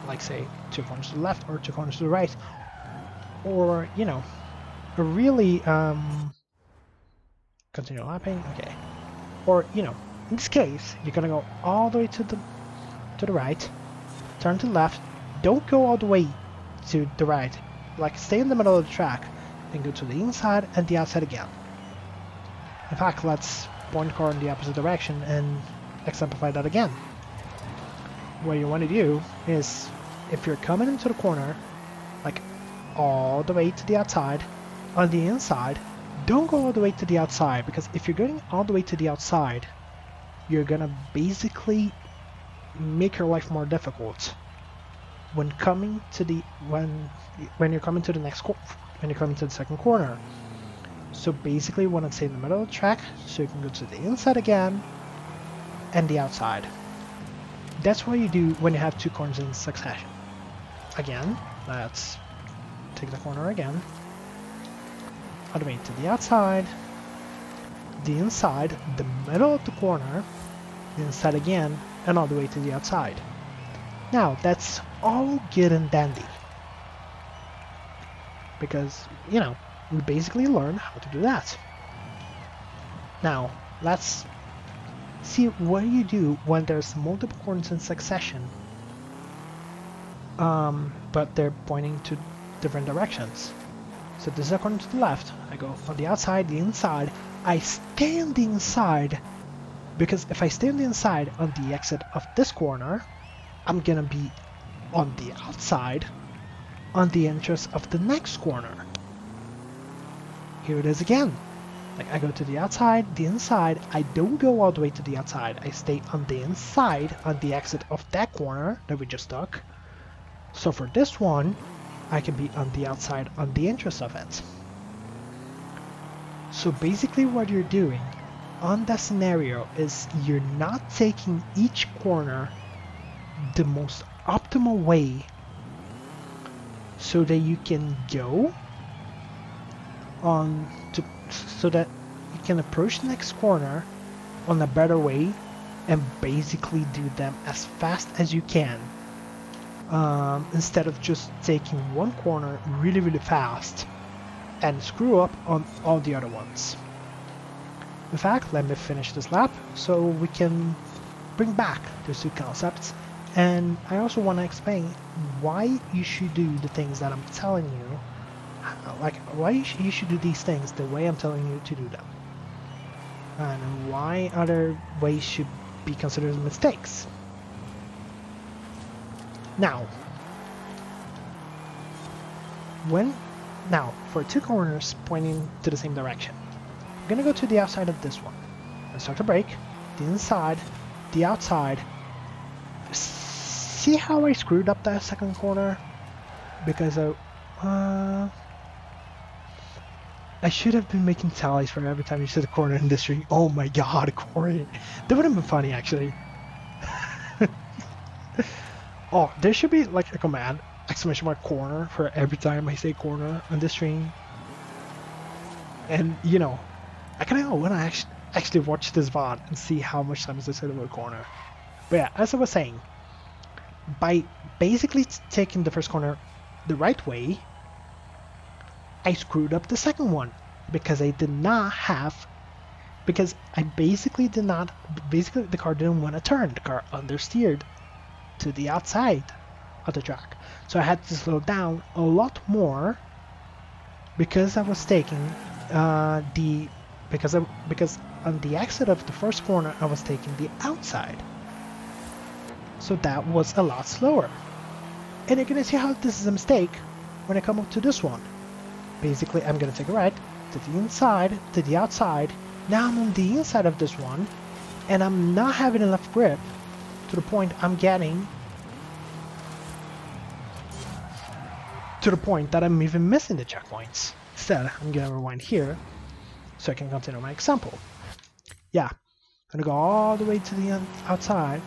Like say 2 corners to the left or 2 corners to the right. Or, you know, a really continue lapping, okay. Or, you know, in this case, you're gonna go all the way to the right, turn to the left, don't go all the way to the right, like stay in the middle of the track, then go to the inside and the outside again. In fact, let's point the car in the opposite direction and exemplify that again. What you want to do is, if you're coming into the corner, like all the way to the outside, on the inside, don't go all the way to the outside, because if you're going all the way to the outside, you're gonna basically make your life more difficult when coming to the when you're coming to the when you're coming to the second corner. So basically you want to stay in the middle of the track so you can go to the inside again and the outside. That's what you do when you have two corners in succession. Again, let's take the corner again, all the way to the outside, the inside, the middle of the corner, the inside again, and all the way to the outside. Now that's all good and dandy, because, you know, we basically learn how to do that. Now let's see what you do when there's multiple corners in succession, but they're pointing to different directions. So this is a corner to the left, I go on the outside, the inside, I stay on the inside, because if I stay on the inside on the exit of this corner, I'm gonna be on the outside on the entrance of the next corner. Here it is again. Like I go to the outside, the inside, I don't go all the way to the outside, I stay on the inside on the exit of that corner that we just took. So for this one, I can be on the outside on the entrance of it. So basically what you're doing on that scenario is you're not taking each corner the most optimal way so that you can go on to, so that you can approach the next corner on a better way and basically do them as fast as you can, instead of just taking one corner really fast and screw up on all the other ones. In fact, let me finish this lap so we can bring back those two concepts, and I also want to explain why you should do the things that I'm telling you, like why you should do these things the way I'm telling you to do them, and why other ways should be considered mistakes. Now, for two corners pointing to the same direction, I'm gonna go to the outside of this one and start to brake, the inside, the outside. See how I screwed up that second corner? Because I should have been making tallies for every time you said a corner in this ring. Oh my god, Corey. That would have been funny, actually. Oh, there should be like a command, ! corner, for every time I say corner on this stream. And, you know, I kind of want to actually watch this VOD and see how much times I said the word corner. But yeah, as I was saying, by basically taking the first corner the right way, I screwed up the second one because I did not have, because I basically did not, basically the car didn't want to turn, the car understeered to the outside of the track. So I had to slow down a lot more because I was taking because on the exit of the first corner I was taking the outside. So that was a lot slower. And you're gonna see how this is a mistake when I come up to this one. Basically, I'm gonna take a right to the inside, to the outside. Now I'm on the inside of this one, and I'm not having enough grip to the point I'm getting to the point that I'm even missing the checkpoints. Instead, I'm gonna rewind here so I can continue my example. Yeah, I'm gonna go all the way to the outside,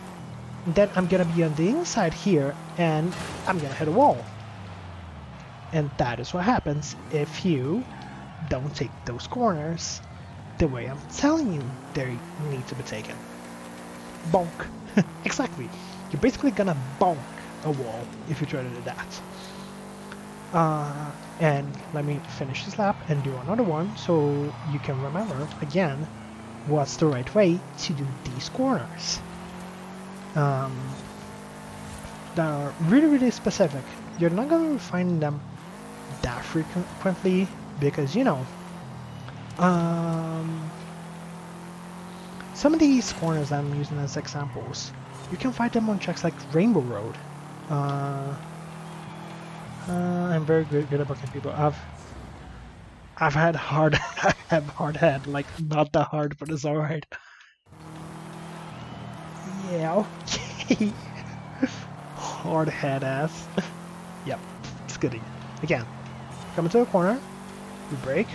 and then I'm gonna be on the inside here, and I'm gonna hit a wall. And that is what happens if you don't take those corners the way I'm telling you they need to be taken. Bonk. Exactly. You're basically gonna bonk a wall if you try to do that. And let me finish this lap and do another one so you can remember again what's the right way to do these corners. They're really specific. You're not going to find them that frequently because, you know, some of these corners that I'm using as examples, you can find them on tracks like Rainbow Road. I'm very good at booking people. I've had hard I have hard head, like not that hard, but it's alright. Yeah, okay. Hard head ass. Yep, it's goody. Again, come into a corner, you brake,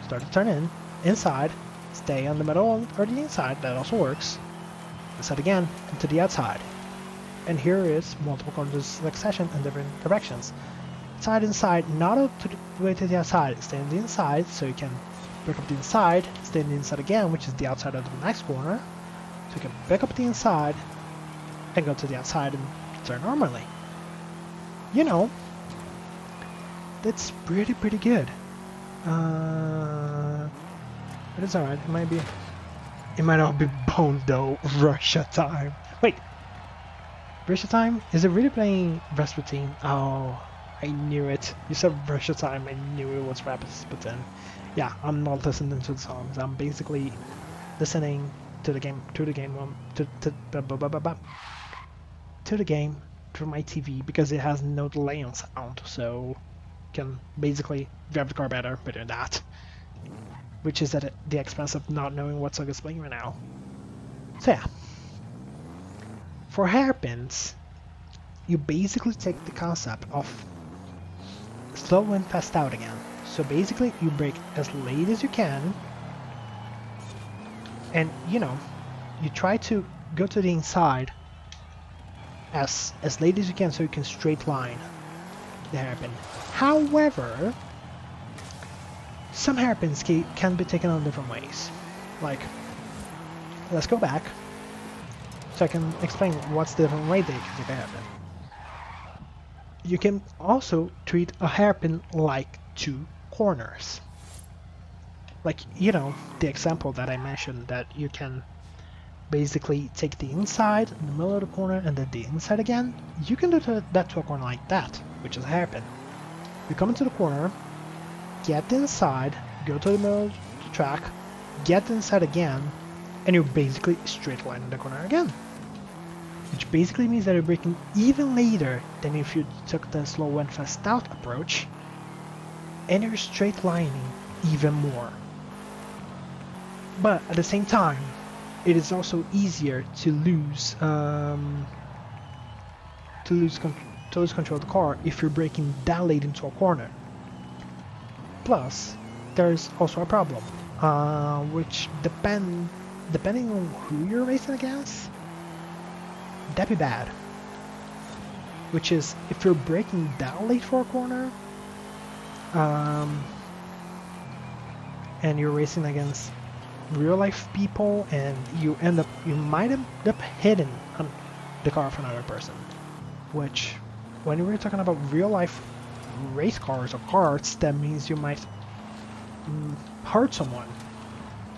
start to turn inside, stay on the middle or the inside, that also works. Inside again, into the outside. And here is multiple corners in succession in different directions. Inside, not all to the way to the outside. Stay on the inside, so you can break up the inside, stay on the inside again, which is the outside of the next corner. So you can break up the inside, and go to the outside and turn normally. You know, that's pretty good. But it's alright, it might not be boned though. Russia time. Wait, Russia time? Is it really playing Rasputin? Oh, I knew it. You said Russia time, I knew it was Rasputin. Yeah, I'm not listening to the songs. I'm basically listening to the game, to the game through my TV because it has no delay on sound, so can basically drive the car better by doing that. Which is at the expense of not knowing what song is playing right now. So yeah. For hairpins, you basically take the concept of slow and fast out again. So basically you brake as late as you can, and you know, you try to go to the inside as late as you can so you can straight line the hairpin. However, some hairpins can be taken on different ways. Like, let's go back so I can explain what's the different way they can take a hairpin. You can also treat a hairpin like two corners. Like, you know, the example that I mentioned, that you can basically take the inside, in the middle of the corner, and then the inside again. You can do that to a corner like that, which is a hairpin. You come into the corner, get the inside, go to the middle of the track, get the inside again, and you're basically straight lining the corner again. Which basically means that you're braking even later than if you took the slow and fast out approach, and you're straight lining even more. But at the same time, it is also easier to lose control of the car if you're braking that late into a corner. Plus, there's also a problem, which depending on who you're racing against, that'd be bad. Which is, if you're braking that late for a corner, and you're racing against real life people, and you might end up hitting the car of another person. Which, when we're talking about real life race cars or karts, that means you might hurt someone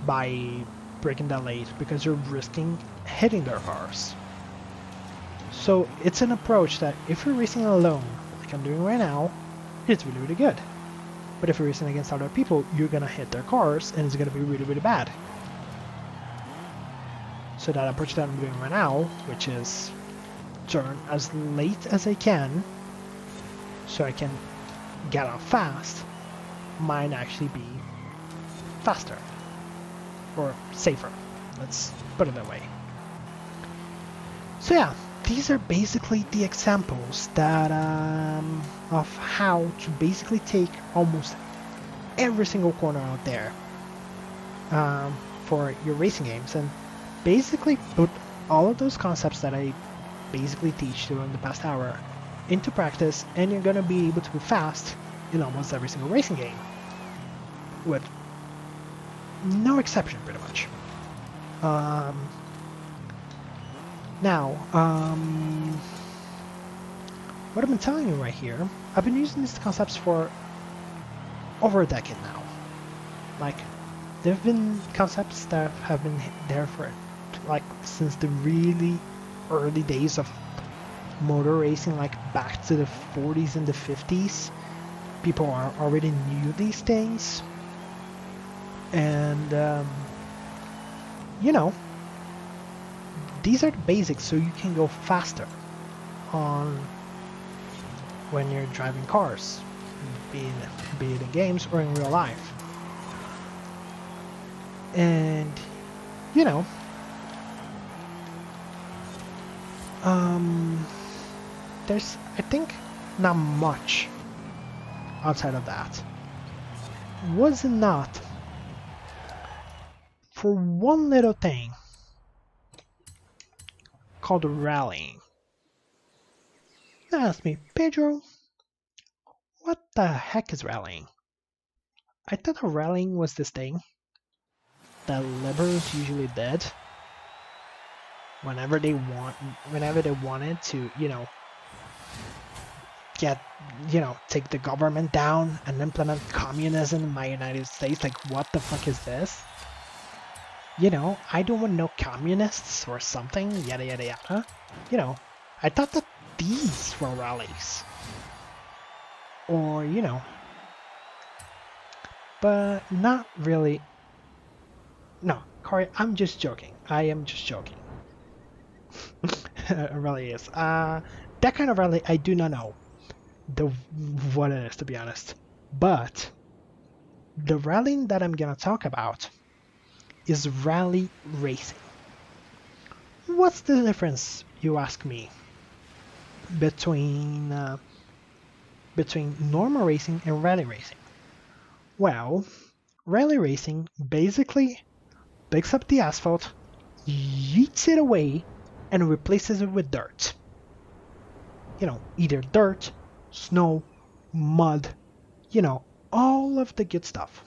by braking that late because you're risking hitting their cars. So it's an approach that if you're racing alone, like I'm doing right now, it's really good. But if you're racing against other people, you're gonna hit their cars and it's gonna be really bad. So that approach that I'm doing right now, which is turn as late as I can so I can get out fast, might actually be faster or safer. Let's put it that way. So yeah, these are basically the examples that of how to basically take almost every single corner out there for your racing games, and basically put all of those concepts that I basically teach during the past hour into practice, and you're gonna be able to be fast in almost every single racing game, with no exception, pretty much. Now, what I've been telling you right here I've been using these concepts for over a decade now. Like, there have been concepts that have been there for like since the really early days of motor racing, like back to the 40s and the 50s. People are already knew these things, and you know, these are the basics, so you can go faster on when you're driving cars, be it in games or in real life. And you know, there's, I think, not much outside of that. Was it not for one little thing called rallying? Ask me, Pedro, what the heck is rallying? I thought rallying was this thing that liberals usually did whenever they wanted to, you know, take the government down and implement communism in my United States. Like, what the fuck is this? You know, I don't want no communists or something, yada yada yada. You know, I thought that these were rallies. Or, you know, but not really. No, Corey, I'm just joking. I am just joking. It really is. That kind of rally, I do not know what it is, to be honest. But the rallying that I'm gonna talk about is rally racing. What's the difference, you ask me, between normal racing and rally racing? Well, rally racing basically picks up the asphalt, yeets it away, and replaces it with dirt. You know, either dirt, snow, mud, you know, all of the good stuff.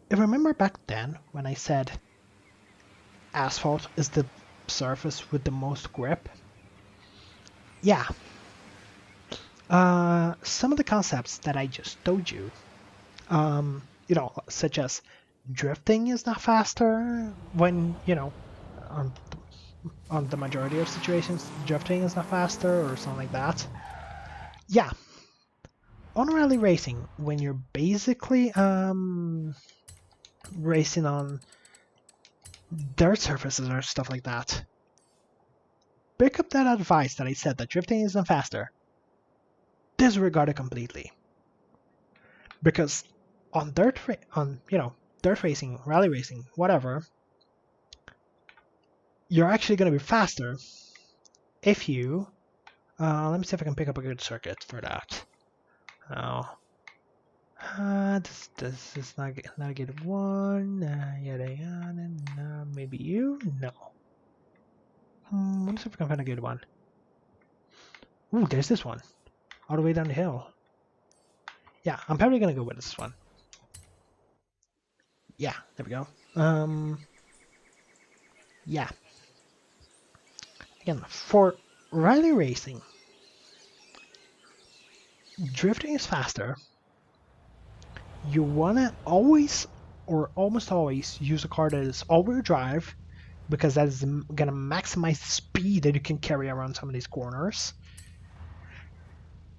If you remember back then when I said asphalt is the surface with the most grip, yeah. Some of the concepts that I just told you, you know, such as drifting is not faster when, you know, on the majority of situations, drifting is not faster or something like that. Yeah. On rally racing, when you're basically racing on dirt surfaces or stuff like that, pick up that advice that I said that drifting isn't faster. Disregard it completely. Because on dirt racing, rally racing, whatever, you're actually going to be faster if you let me see if I can pick up a good circuit for that. Oh, this is not a good one. Yada yada. Maybe you? No. Let's see if I can find a good one. Ooh, there's this one, all the way down the hill. Yeah, I'm probably gonna go with this one. Yeah, there we go. Yeah. Again, for rally racing, drifting is faster. You wanna always, or almost always, use a car that is all-wheel drive, because that is gonna maximize the speed that you can carry around some of these corners.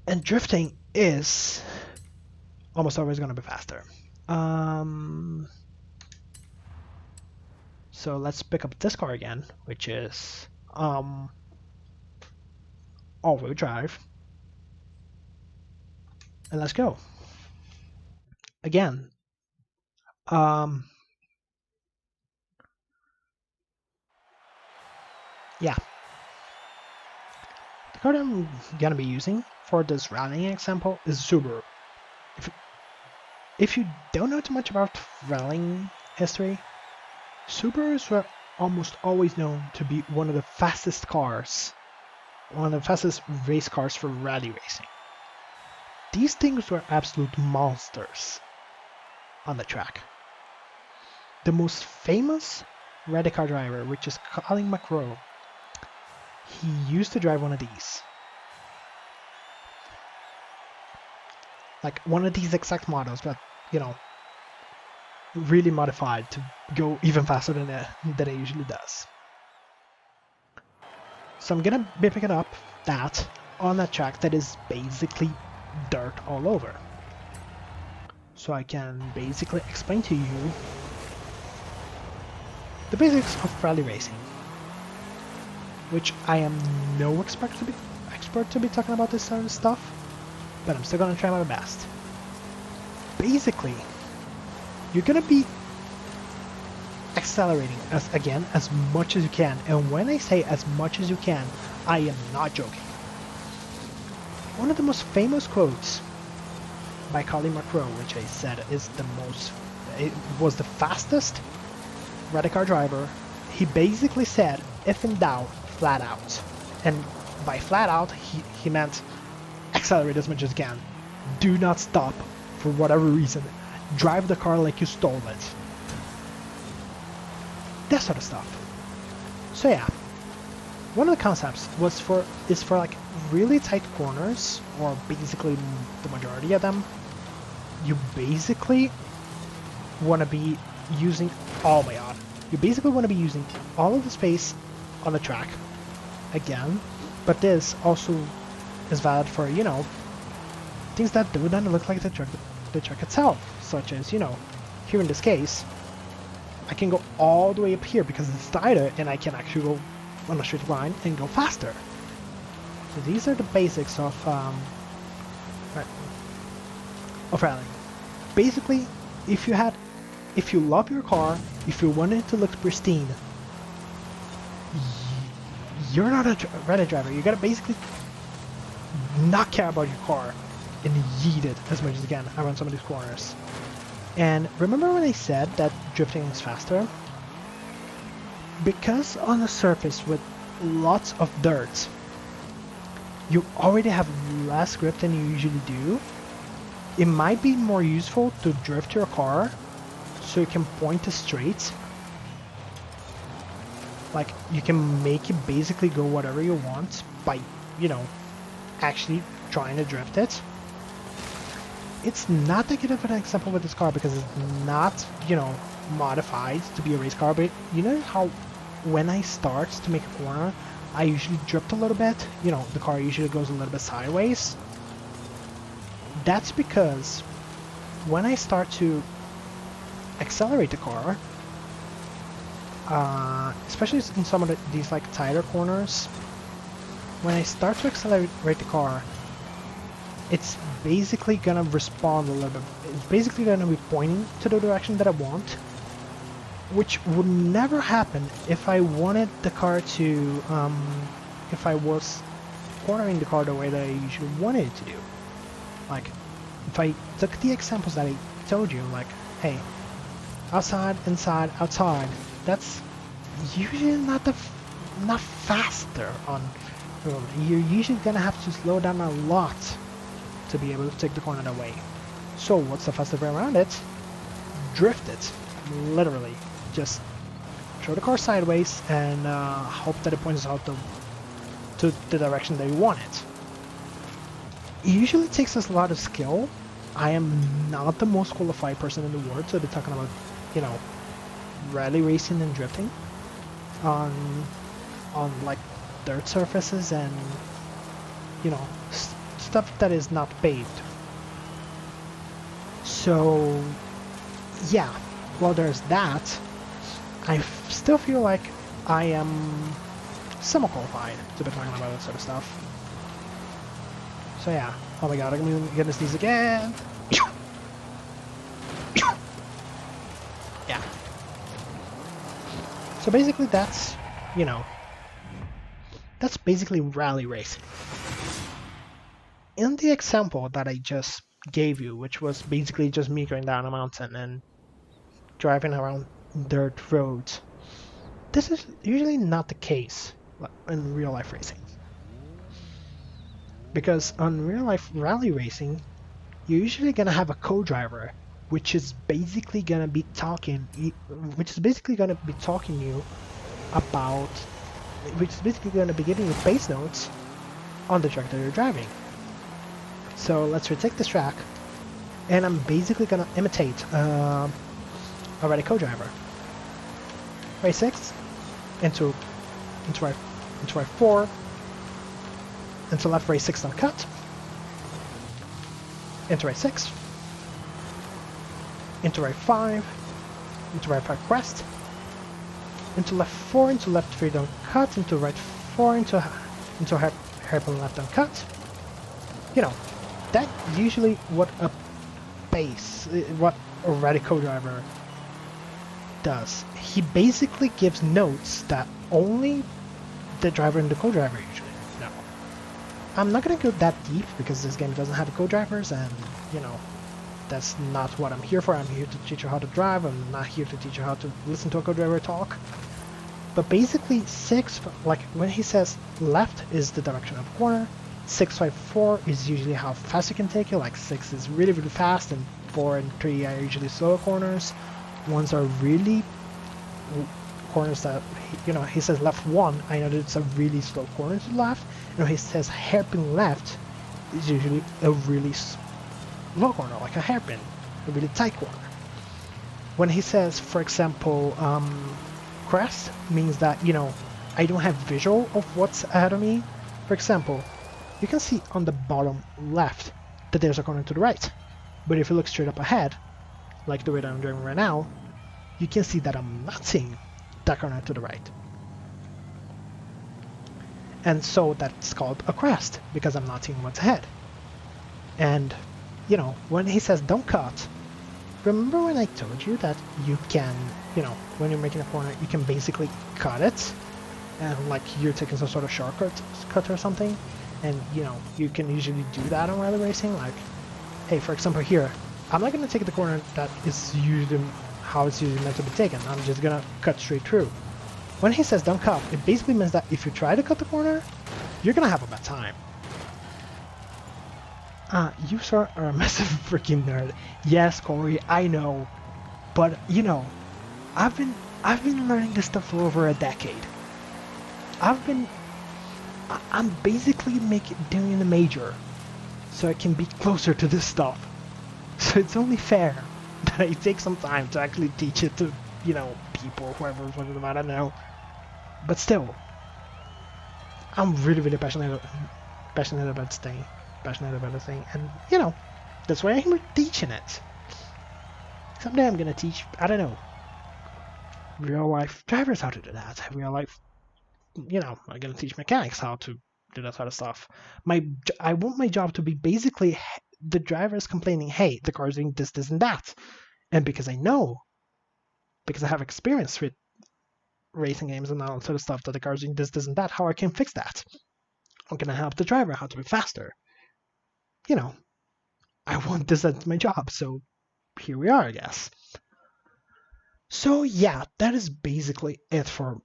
And drifting is almost always gonna be faster. So let's pick up this car again, which is all-wheel drive. And let's go. Again, yeah. The car that I'm gonna be using for this rallying example is Subaru. If you don't know too much about rallying history, Subarus were almost always known to be one of the fastest cars, one of the fastest race cars for rally racing. These things were absolute monsters on the track. The most famous rally car driver, which is Colin McRae, he used to drive one of these. like one of these exact models, but you know, really modified to go even faster than it usually does. So I'm gonna be picking up that on a track that is basically dirt all over. So I can basically explain to you the basics of rally racing, which I am no expert to be talking about this sort of stuff, but I'm still gonna try my best. Basically, you're gonna be accelerating as much as you can, and when I say as much as you can, I am not joking. One of the most famous quotes by Colin McRae, which I said is it was the fastest rally car driver. He basically said, if in doubt, flat out. And by flat out, he meant accelerate as much as you can. Do not stop for whatever reason. Drive the car like you stole it. That sort of stuff. So yeah, one of the concepts is for like really tight corners, or basically the majority of them. You basically want to be using, oh my god, you basically want to be using all of the space on the track again, but this also is valid for, you know, things that do not look like the track itself, such as, you know, here in this case, I can go all the way up here because it's tighter, and I can actually go on a straight line and go faster. So these are the basics of rallying. Basically, if you love your car, if you want it to look pristine, you're not a rally driver. You gotta basically not care about your car and yeet it as much as you can around some of these corners. And remember when I said that drifting is faster? Because on a surface with lots of dirt, you already have less grip than you usually do. It might be more useful to drift your car so you can point it straight. Like, you can make it basically go whatever you want by, you know, actually trying to drift it. It's not that good of an example with this car because it's not, you know, modified to be a race car, but you know how when I start to make a corner, I usually drift a little bit? You know, the car usually goes a little bit sideways. That's because when I start to accelerate the car, especially in some of these like tighter corners, when I start to accelerate the car, it's basically gonna respond a little bit. It's basically gonna be pointing to the direction that I want, which would never happen if I wanted the car to, if I was cornering the car the way that I usually wanted it to do. Like, if I took the examples that I told you, like, hey, outside, inside, outside, that's usually not faster on road. You're usually gonna have to slow down a lot to be able to take the corner that way. So what's the fastest way around it? Drift it, literally. Just throw the car sideways and hope that it points out to the direction that you want it. It usually takes us a lot of skill. I am not the most qualified person in the world to be talking about, you know, rally racing and drifting on like dirt surfaces and, you know, stuff that is not paved. So yeah, well, there's that. I still feel like I am somewhat qualified to be talking about that sort of stuff. So yeah, oh my god, I'm gonna sneeze again. Yeah. So basically that's, you know, that's basically rally racing. In the example that I just gave you, which was basically just me going down a mountain and driving around dirt roads, this is usually not the case in real life racing. Because on real life rally racing, you're usually gonna have a co-driver, which is basically gonna be talking you about, which is basically gonna be giving you pace notes on the track that you're driving. So let's retake this track. and I'm basically gonna imitate a ready co-driver. Right 6 into right 4 into left right 6 on cut, into right 6, into right 5, into right 5 crest, into left 4, into left 3 don't cut, into right 4, into hairpin left don't cut. You know, that's usually what a ready co-driver does. He basically gives notes that only the driver and the co-driver usually know. I'm not gonna go that deep because this game doesn't have co-drivers, and you know, that's not what I'm here for. I'm here to teach you how to drive. I'm not here to teach you how to listen to a co-driver talk. But basically 6, like when he says left is the direction of the corner, 6, 5, 4 is usually how fast you can take it. Like 6 is really, really fast, and 4 and 3 are usually slower corners. Ones are really corners that, you know, he says left 1, I know that it's a really slow corner to the left. And when he says hairpin left, is usually a really slow corner, like a hairpin, a really tight corner. When he says, for example, crest, means that, you know, I don't have visual of what's ahead of me. For example, you can see on the bottom left that there's a corner to the right. But if you look straight up ahead, like the way that I'm driving right now, you can see that I'm not seeing that corner to the right. And so that's called a crest, because I'm not seeing what's ahead. And, you know, when he says don't cut, remember when I told you that you can, you know, when you're making a corner, you can basically cut it, and like you're taking some sort of shortcut or something, and you know, you can usually do that on rally racing. Like, hey, for example here, I'm not going to take the corner that is usually how it's usually meant to be taken. I'm just going to cut straight through. When he says don't cut, it basically means that if you try to cut the corner, you're going to have a bad time. You sir are a massive freaking nerd. Yes, Corey, I know. But, you know, I've been learning this stuff for over a decade. I'm basically doing the major so I can be closer to this stuff. So it's only fair that I take some time to actually teach it to, you know, people, whoever's watching them, I don't know. But still, I'm really, really passionate about this thing. And, you know, that's why I'm teaching it. Someday I'm gonna teach, I don't know, real life drivers how to do that. Real life, you know, I'm gonna teach mechanics how to do that sort of stuff. I want my job to be basically the drivers complaining, hey, the car's doing this, this, and that. And because I know, because I have experience with racing games and all sort of stuff, that the car's doing this, this, and that, how I can fix that. I'm gonna help the driver how to be faster. You know, I want this as my job, so here we are, I guess. So yeah, that is basically it for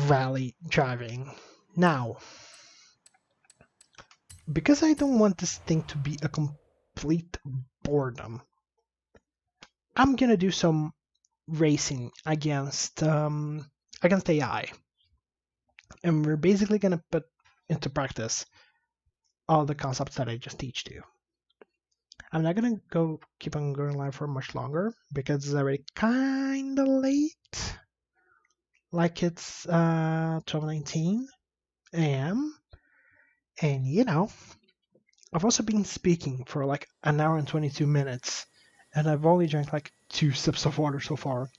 rally driving. Now, because I don't want this thing to be a complete boredom, I'm gonna do some racing against AI, and we're basically gonna put into practice all the concepts that I just teach you. I'm not gonna keep on going live for much longer because it's already kinda late. Like it's 12:19 a.m. And you know, I've also been speaking for like an hour and 22 minutes, and I've only drank like 2 sips of water so far.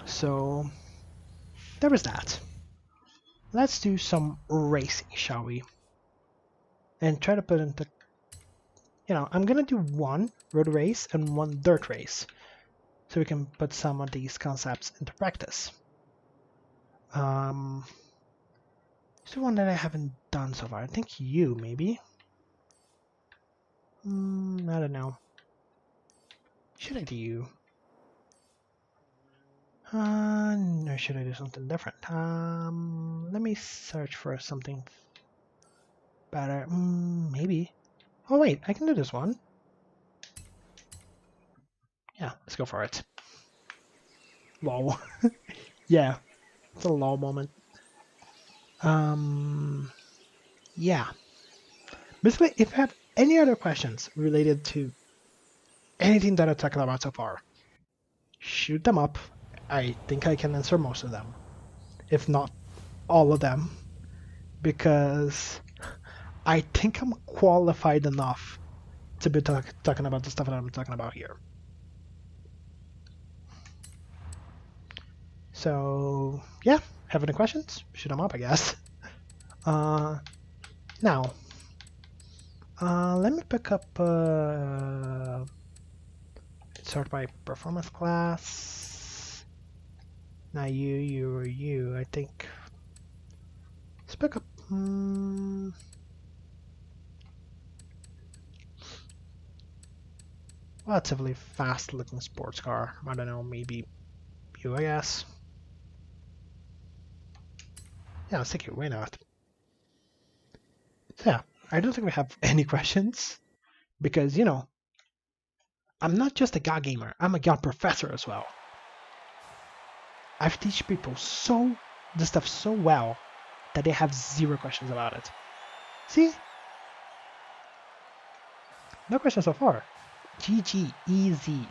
So there was that. Let's do some racing, shall we? And try to put into, you know, I'm gonna do one road race and one dirt race, so we can put some of these concepts into practice. It's the one that I haven't done so far. I think you, maybe. I don't know. Should I do you? Or should I do something different? Let me search for something better. Maybe. Oh wait, I can do this one. Yeah, let's go for it. Lol. Yeah, it's a lol moment. Yeah. Basically, if I had any other questions related to anything that I'm talking about so far, shoot them up. I think I can answer most of them, if not all of them, because I think I'm qualified enough to be talking about the stuff that I'm talking about here. So yeah, have any questions? Shoot them up, I guess. Now, let me pick up. Sort by performance class. Now you. I think. Let's pick up. Relatively fast-looking sports car. I don't know, maybe you, I guess. Yeah, let's take it. Why not? So yeah, I don't think we have any questions because I'm not just a god gamer. I'm a god professor as well. I've teach people this stuff so well that they have zero questions about it. See? No questions so far. GG, easy.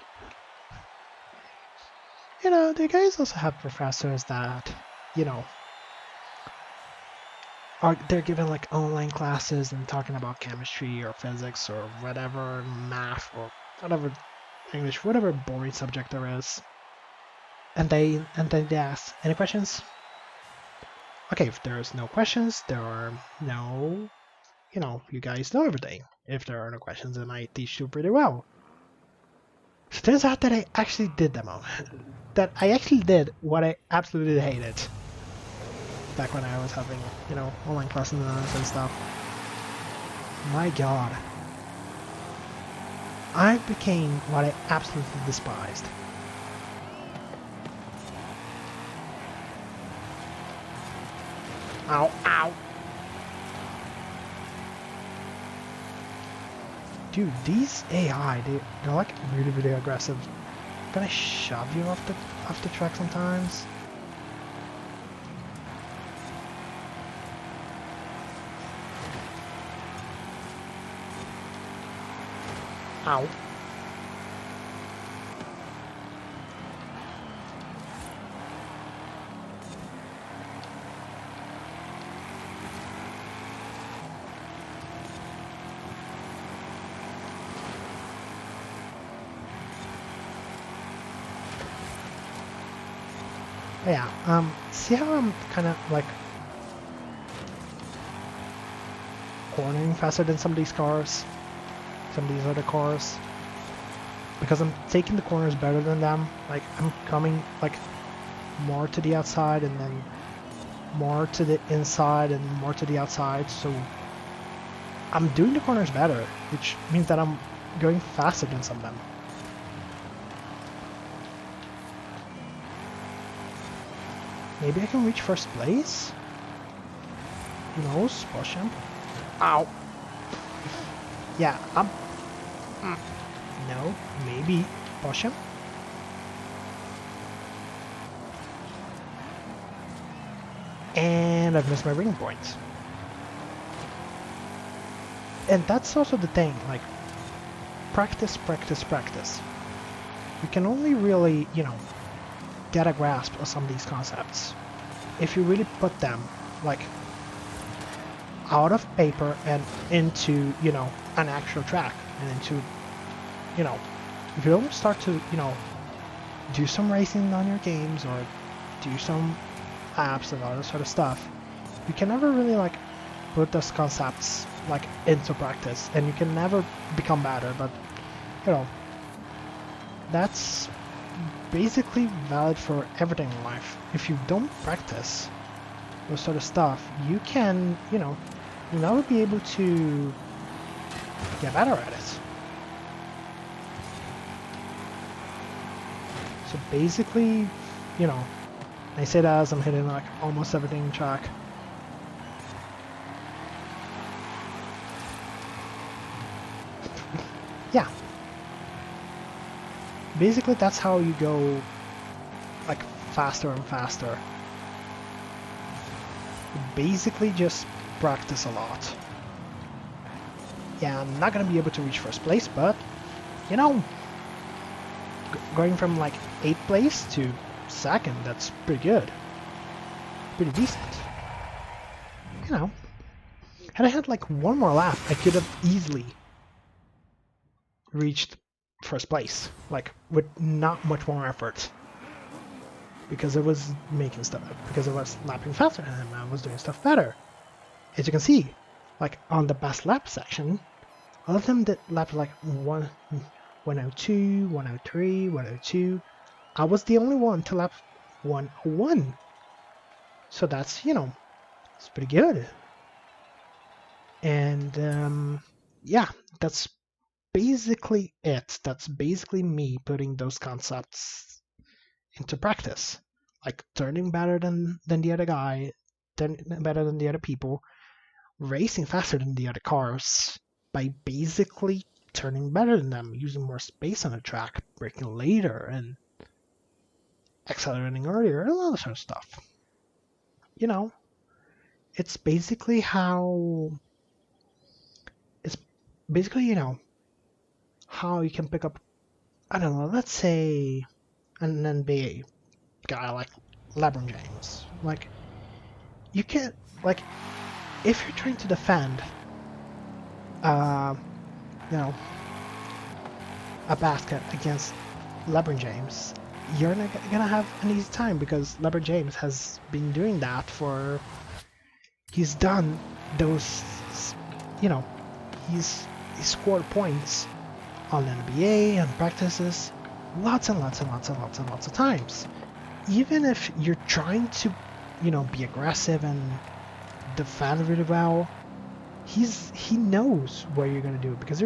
The guys also have professors that, they're given like online classes and talking about chemistry or physics or whatever, math or whatever, English, whatever boring subject there is. And then they ask, any questions? Okay, if there's no questions, there are no, you guys know everything. If there are no questions, then I teach you pretty well. So it turns out that I actually did demo. That I actually did what I absolutely hated. Back when I was having, online classes and stuff. My god. I became what I absolutely despised. Ow, ow. Dude, these AI, they're like really, really aggressive. Gonna shove you off the track sometimes. Ow. Yeah, see how I'm kind of like cornering faster than some of these cars? Some of these other cars? Because I'm taking the corners better than them. Like, I'm coming like more to the outside and then more to the inside and more to the outside, so I'm doing the corners better, which means that I'm going faster than some of them. Maybe I can reach first place? Who knows? Push him. Ow! Yeah, no, maybe push him. And I've missed my ring points. And that's also the thing, like, practice, practice, practice. You can only really, get a grasp of some of these concepts if you really put them, like, out of paper and into, an actual track and into, if you don't start to, do some racing on your games or do some apps and all that sort of stuff, you can never really, like, put those concepts, like, into practice, and you can never become better. But, that's basically valid for everything in life. If you don't practice those sort of stuff, you can, you'll never be able to get better at it. So basically, I say that as I'm hitting like almost everything in track. Yeah. Basically, that's how you go like faster and faster. You basically just practice a lot. Yeah, I'm not gonna be able to reach first place, but you know, going from like 8th place to 2nd, that's pretty good. Pretty decent. You know, had I had like one more lap, I could have easily reached first place, like with not much more effort. Because I was making stuff, because I was lapping faster than him, I was doing stuff better. As you can see, like on the best lap section, all of them that lapped like 102, 103, 102. I was the only one to lap 101. So that's, you know, it's pretty good. And yeah, that's basically it. That's basically me putting those concepts into practice. Like turning better than the other guy, turning better than the other people, racing faster than the other cars by basically turning better than them, using more space on the track, braking later, and accelerating earlier, and all that sort of stuff. You know, it's basically you know, how you can pick up, I don't know, let's say an NBA guy like LeBron James. Like, you can't, like, if you're trying to defend, you know, a basket against LeBron James, you're not gonna have an easy time because LeBron James has been doing that for. He's done those, you know, he's scored points on NBA and practices lots and lots and lots and lots and lots of times. Even if you're trying to, you know, be aggressive and defend really well, he knows what you're gonna do because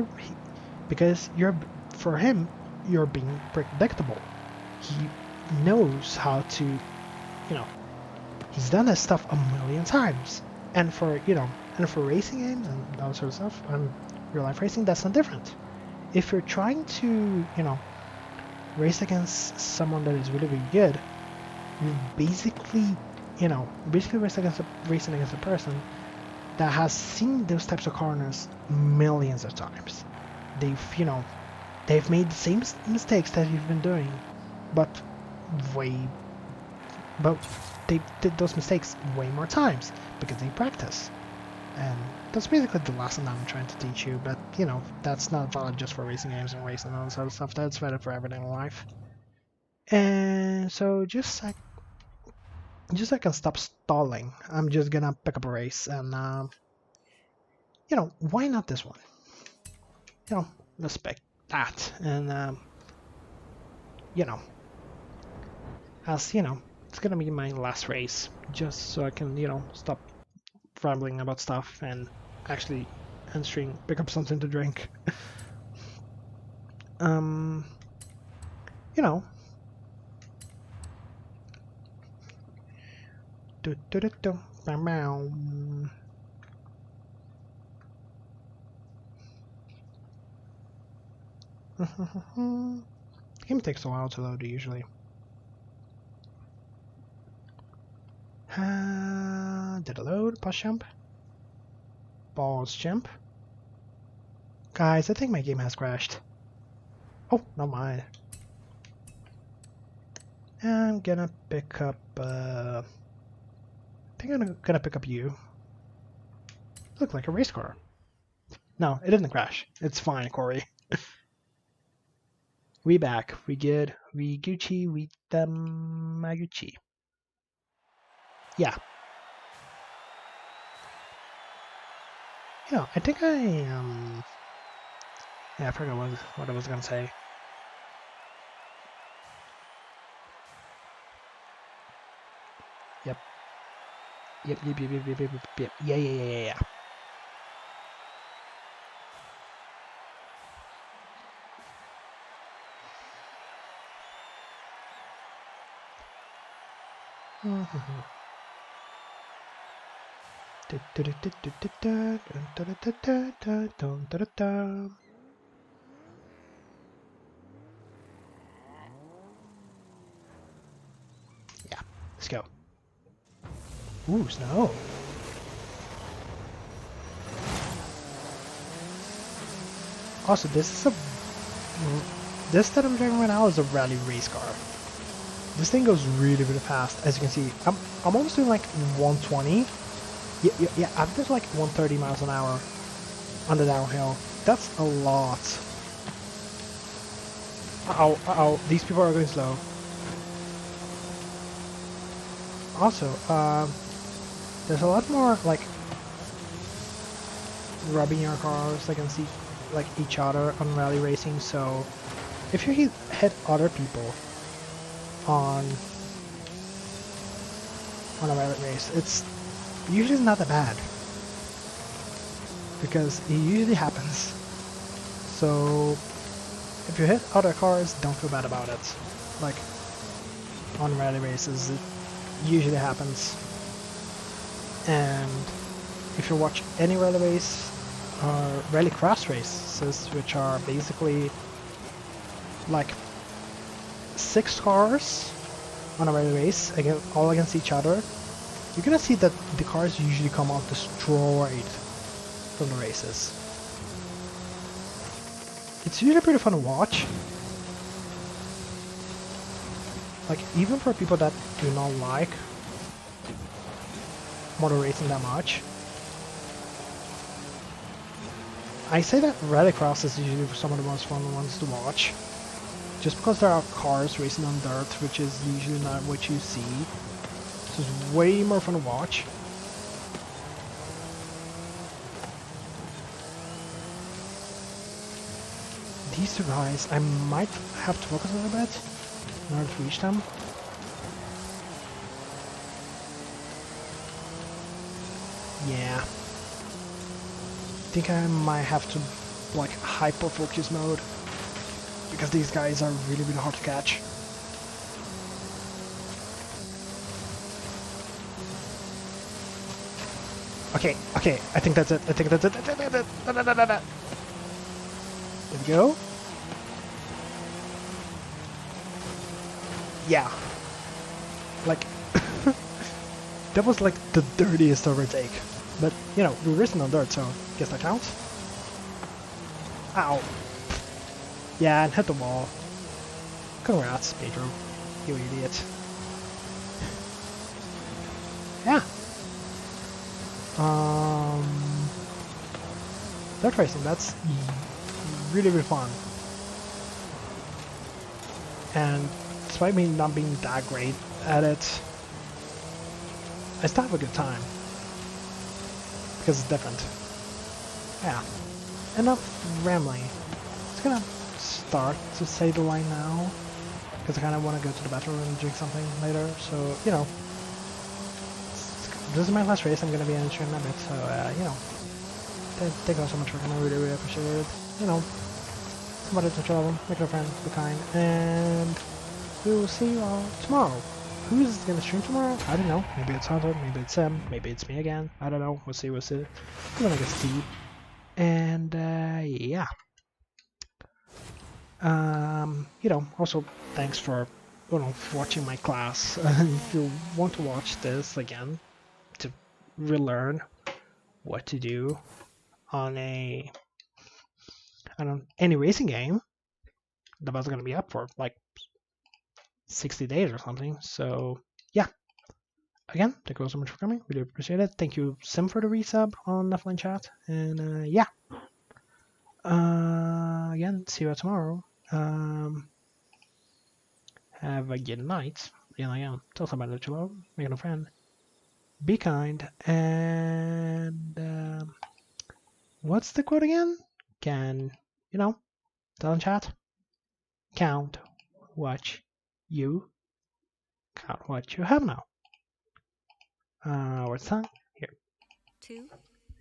you're for him you're being predictable. He knows how to, you know, he's done this stuff a million times. And for, you know, and for racing games and that sort of stuff, and real life racing, that's not different. If you're trying to, you know, race against someone that is really, really good, you basically, you know, racing against a person that has seen those types of corners millions of times. They've, you know, they've made the same mistakes that you've been doing, but they did those mistakes way more times because they practice. And that's basically the lesson that I'm trying to teach you, but you know, that's not valid just for racing games and racing and all this other stuff, that's valid for everything in life. And so just so I can stop stalling, I'm just gonna pick up a race and you know, why not this one? You know, let's pick that and you know, as you know, it's gonna be my last race, just so I can, you know, stop rambling about stuff and actually answering, pick up something to drink. You know. Game takes a while to load usually. Did it load? Pause jump? Balls jump? Guys, I think my game has crashed. Oh, not mine. I'm gonna pick up, I think I'm gonna pick up you. Look like a race car. No, it didn't crash. It's fine, Corey. We back. We good. We Gucci. We Maguchi. Yeah. Yeah, I think yeah, I forgot what I was gonna say. Yep. Yep. Yeah. Yeah, let's go. Ooh, snow. Also, this that I'm driving right now is a rally race car. This thing goes really, really fast. As you can see, I'm almost doing like 120. Yeah, I've did like 130 miles an hour on the downhill. That's a lot. Uh-oh, these people are going slow. Also, there's a lot more like rubbing your cars. I can see like each other on rally racing. So if you hit other people on a rally race, it's usually not that bad because it usually happens. So if you hit other cars, don't feel bad about it. Like on rally races, it usually happens. And if you watch any rally race or rally cross races, which are basically like 6 cars on a rally race all against each other, you're gonna see that the cars usually come out destroyed from the races. It's usually pretty fun to watch. Like, even for people that do not like motor racing that much. I say that rallycross is usually some of the most fun ones to watch. Just because there are cars racing on dirt, which is usually not what you see. So it's way more fun to watch. These two guys, I might have to focus a little bit in order to reach them. Yeah. I think I might have to like hyper focus mode because these guys are really, really hard to catch. Okay, I think that's it. There we go. Yeah. Like, that was like the dirtiest overtake. But, you know, we were racing on dirt, so guess that counts. Ow. Yeah, and hit the wall. Congrats, Pedro. You idiot. Yeah. Dirt racing, that's really, really fun. And despite me not being that great at it, I still have a good time. Because it's different. Yeah. Enough rambling. It's gonna start to say the line now. Because I kind of want to go to the bathroom and drink something later. So, you know. This is my last race. I'm gonna be in a bit. So, you know. Thank you all so much for coming. I really, really appreciate it. You know. Somebody to travel. Make a friend. Be kind. And we will see you all tomorrow. Who's gonna stream tomorrow? I don't know. Maybe it's Hunter, maybe it's Sam, maybe it's me again. I don't know. We'll see. We're gonna get Steve. And yeah. You know, also thanks for watching my class. If you want to watch this again to relearn what to do on any racing game, that was gonna be up for like 60 days or something. So yeah, again, thank you all so much for coming. Really appreciate it. Thank you, Sim, for the resub on offline chat. And yeah, again, see you all tomorrow. Have a good night. Again, tell somebody that you love, make a friend, be kind, and what's the quote again? Can tell in chat? Count what you have now. What's that? Here. 2,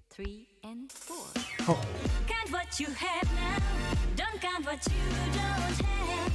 3, and 4. Oh. Count what you have now. Don't count what you don't have.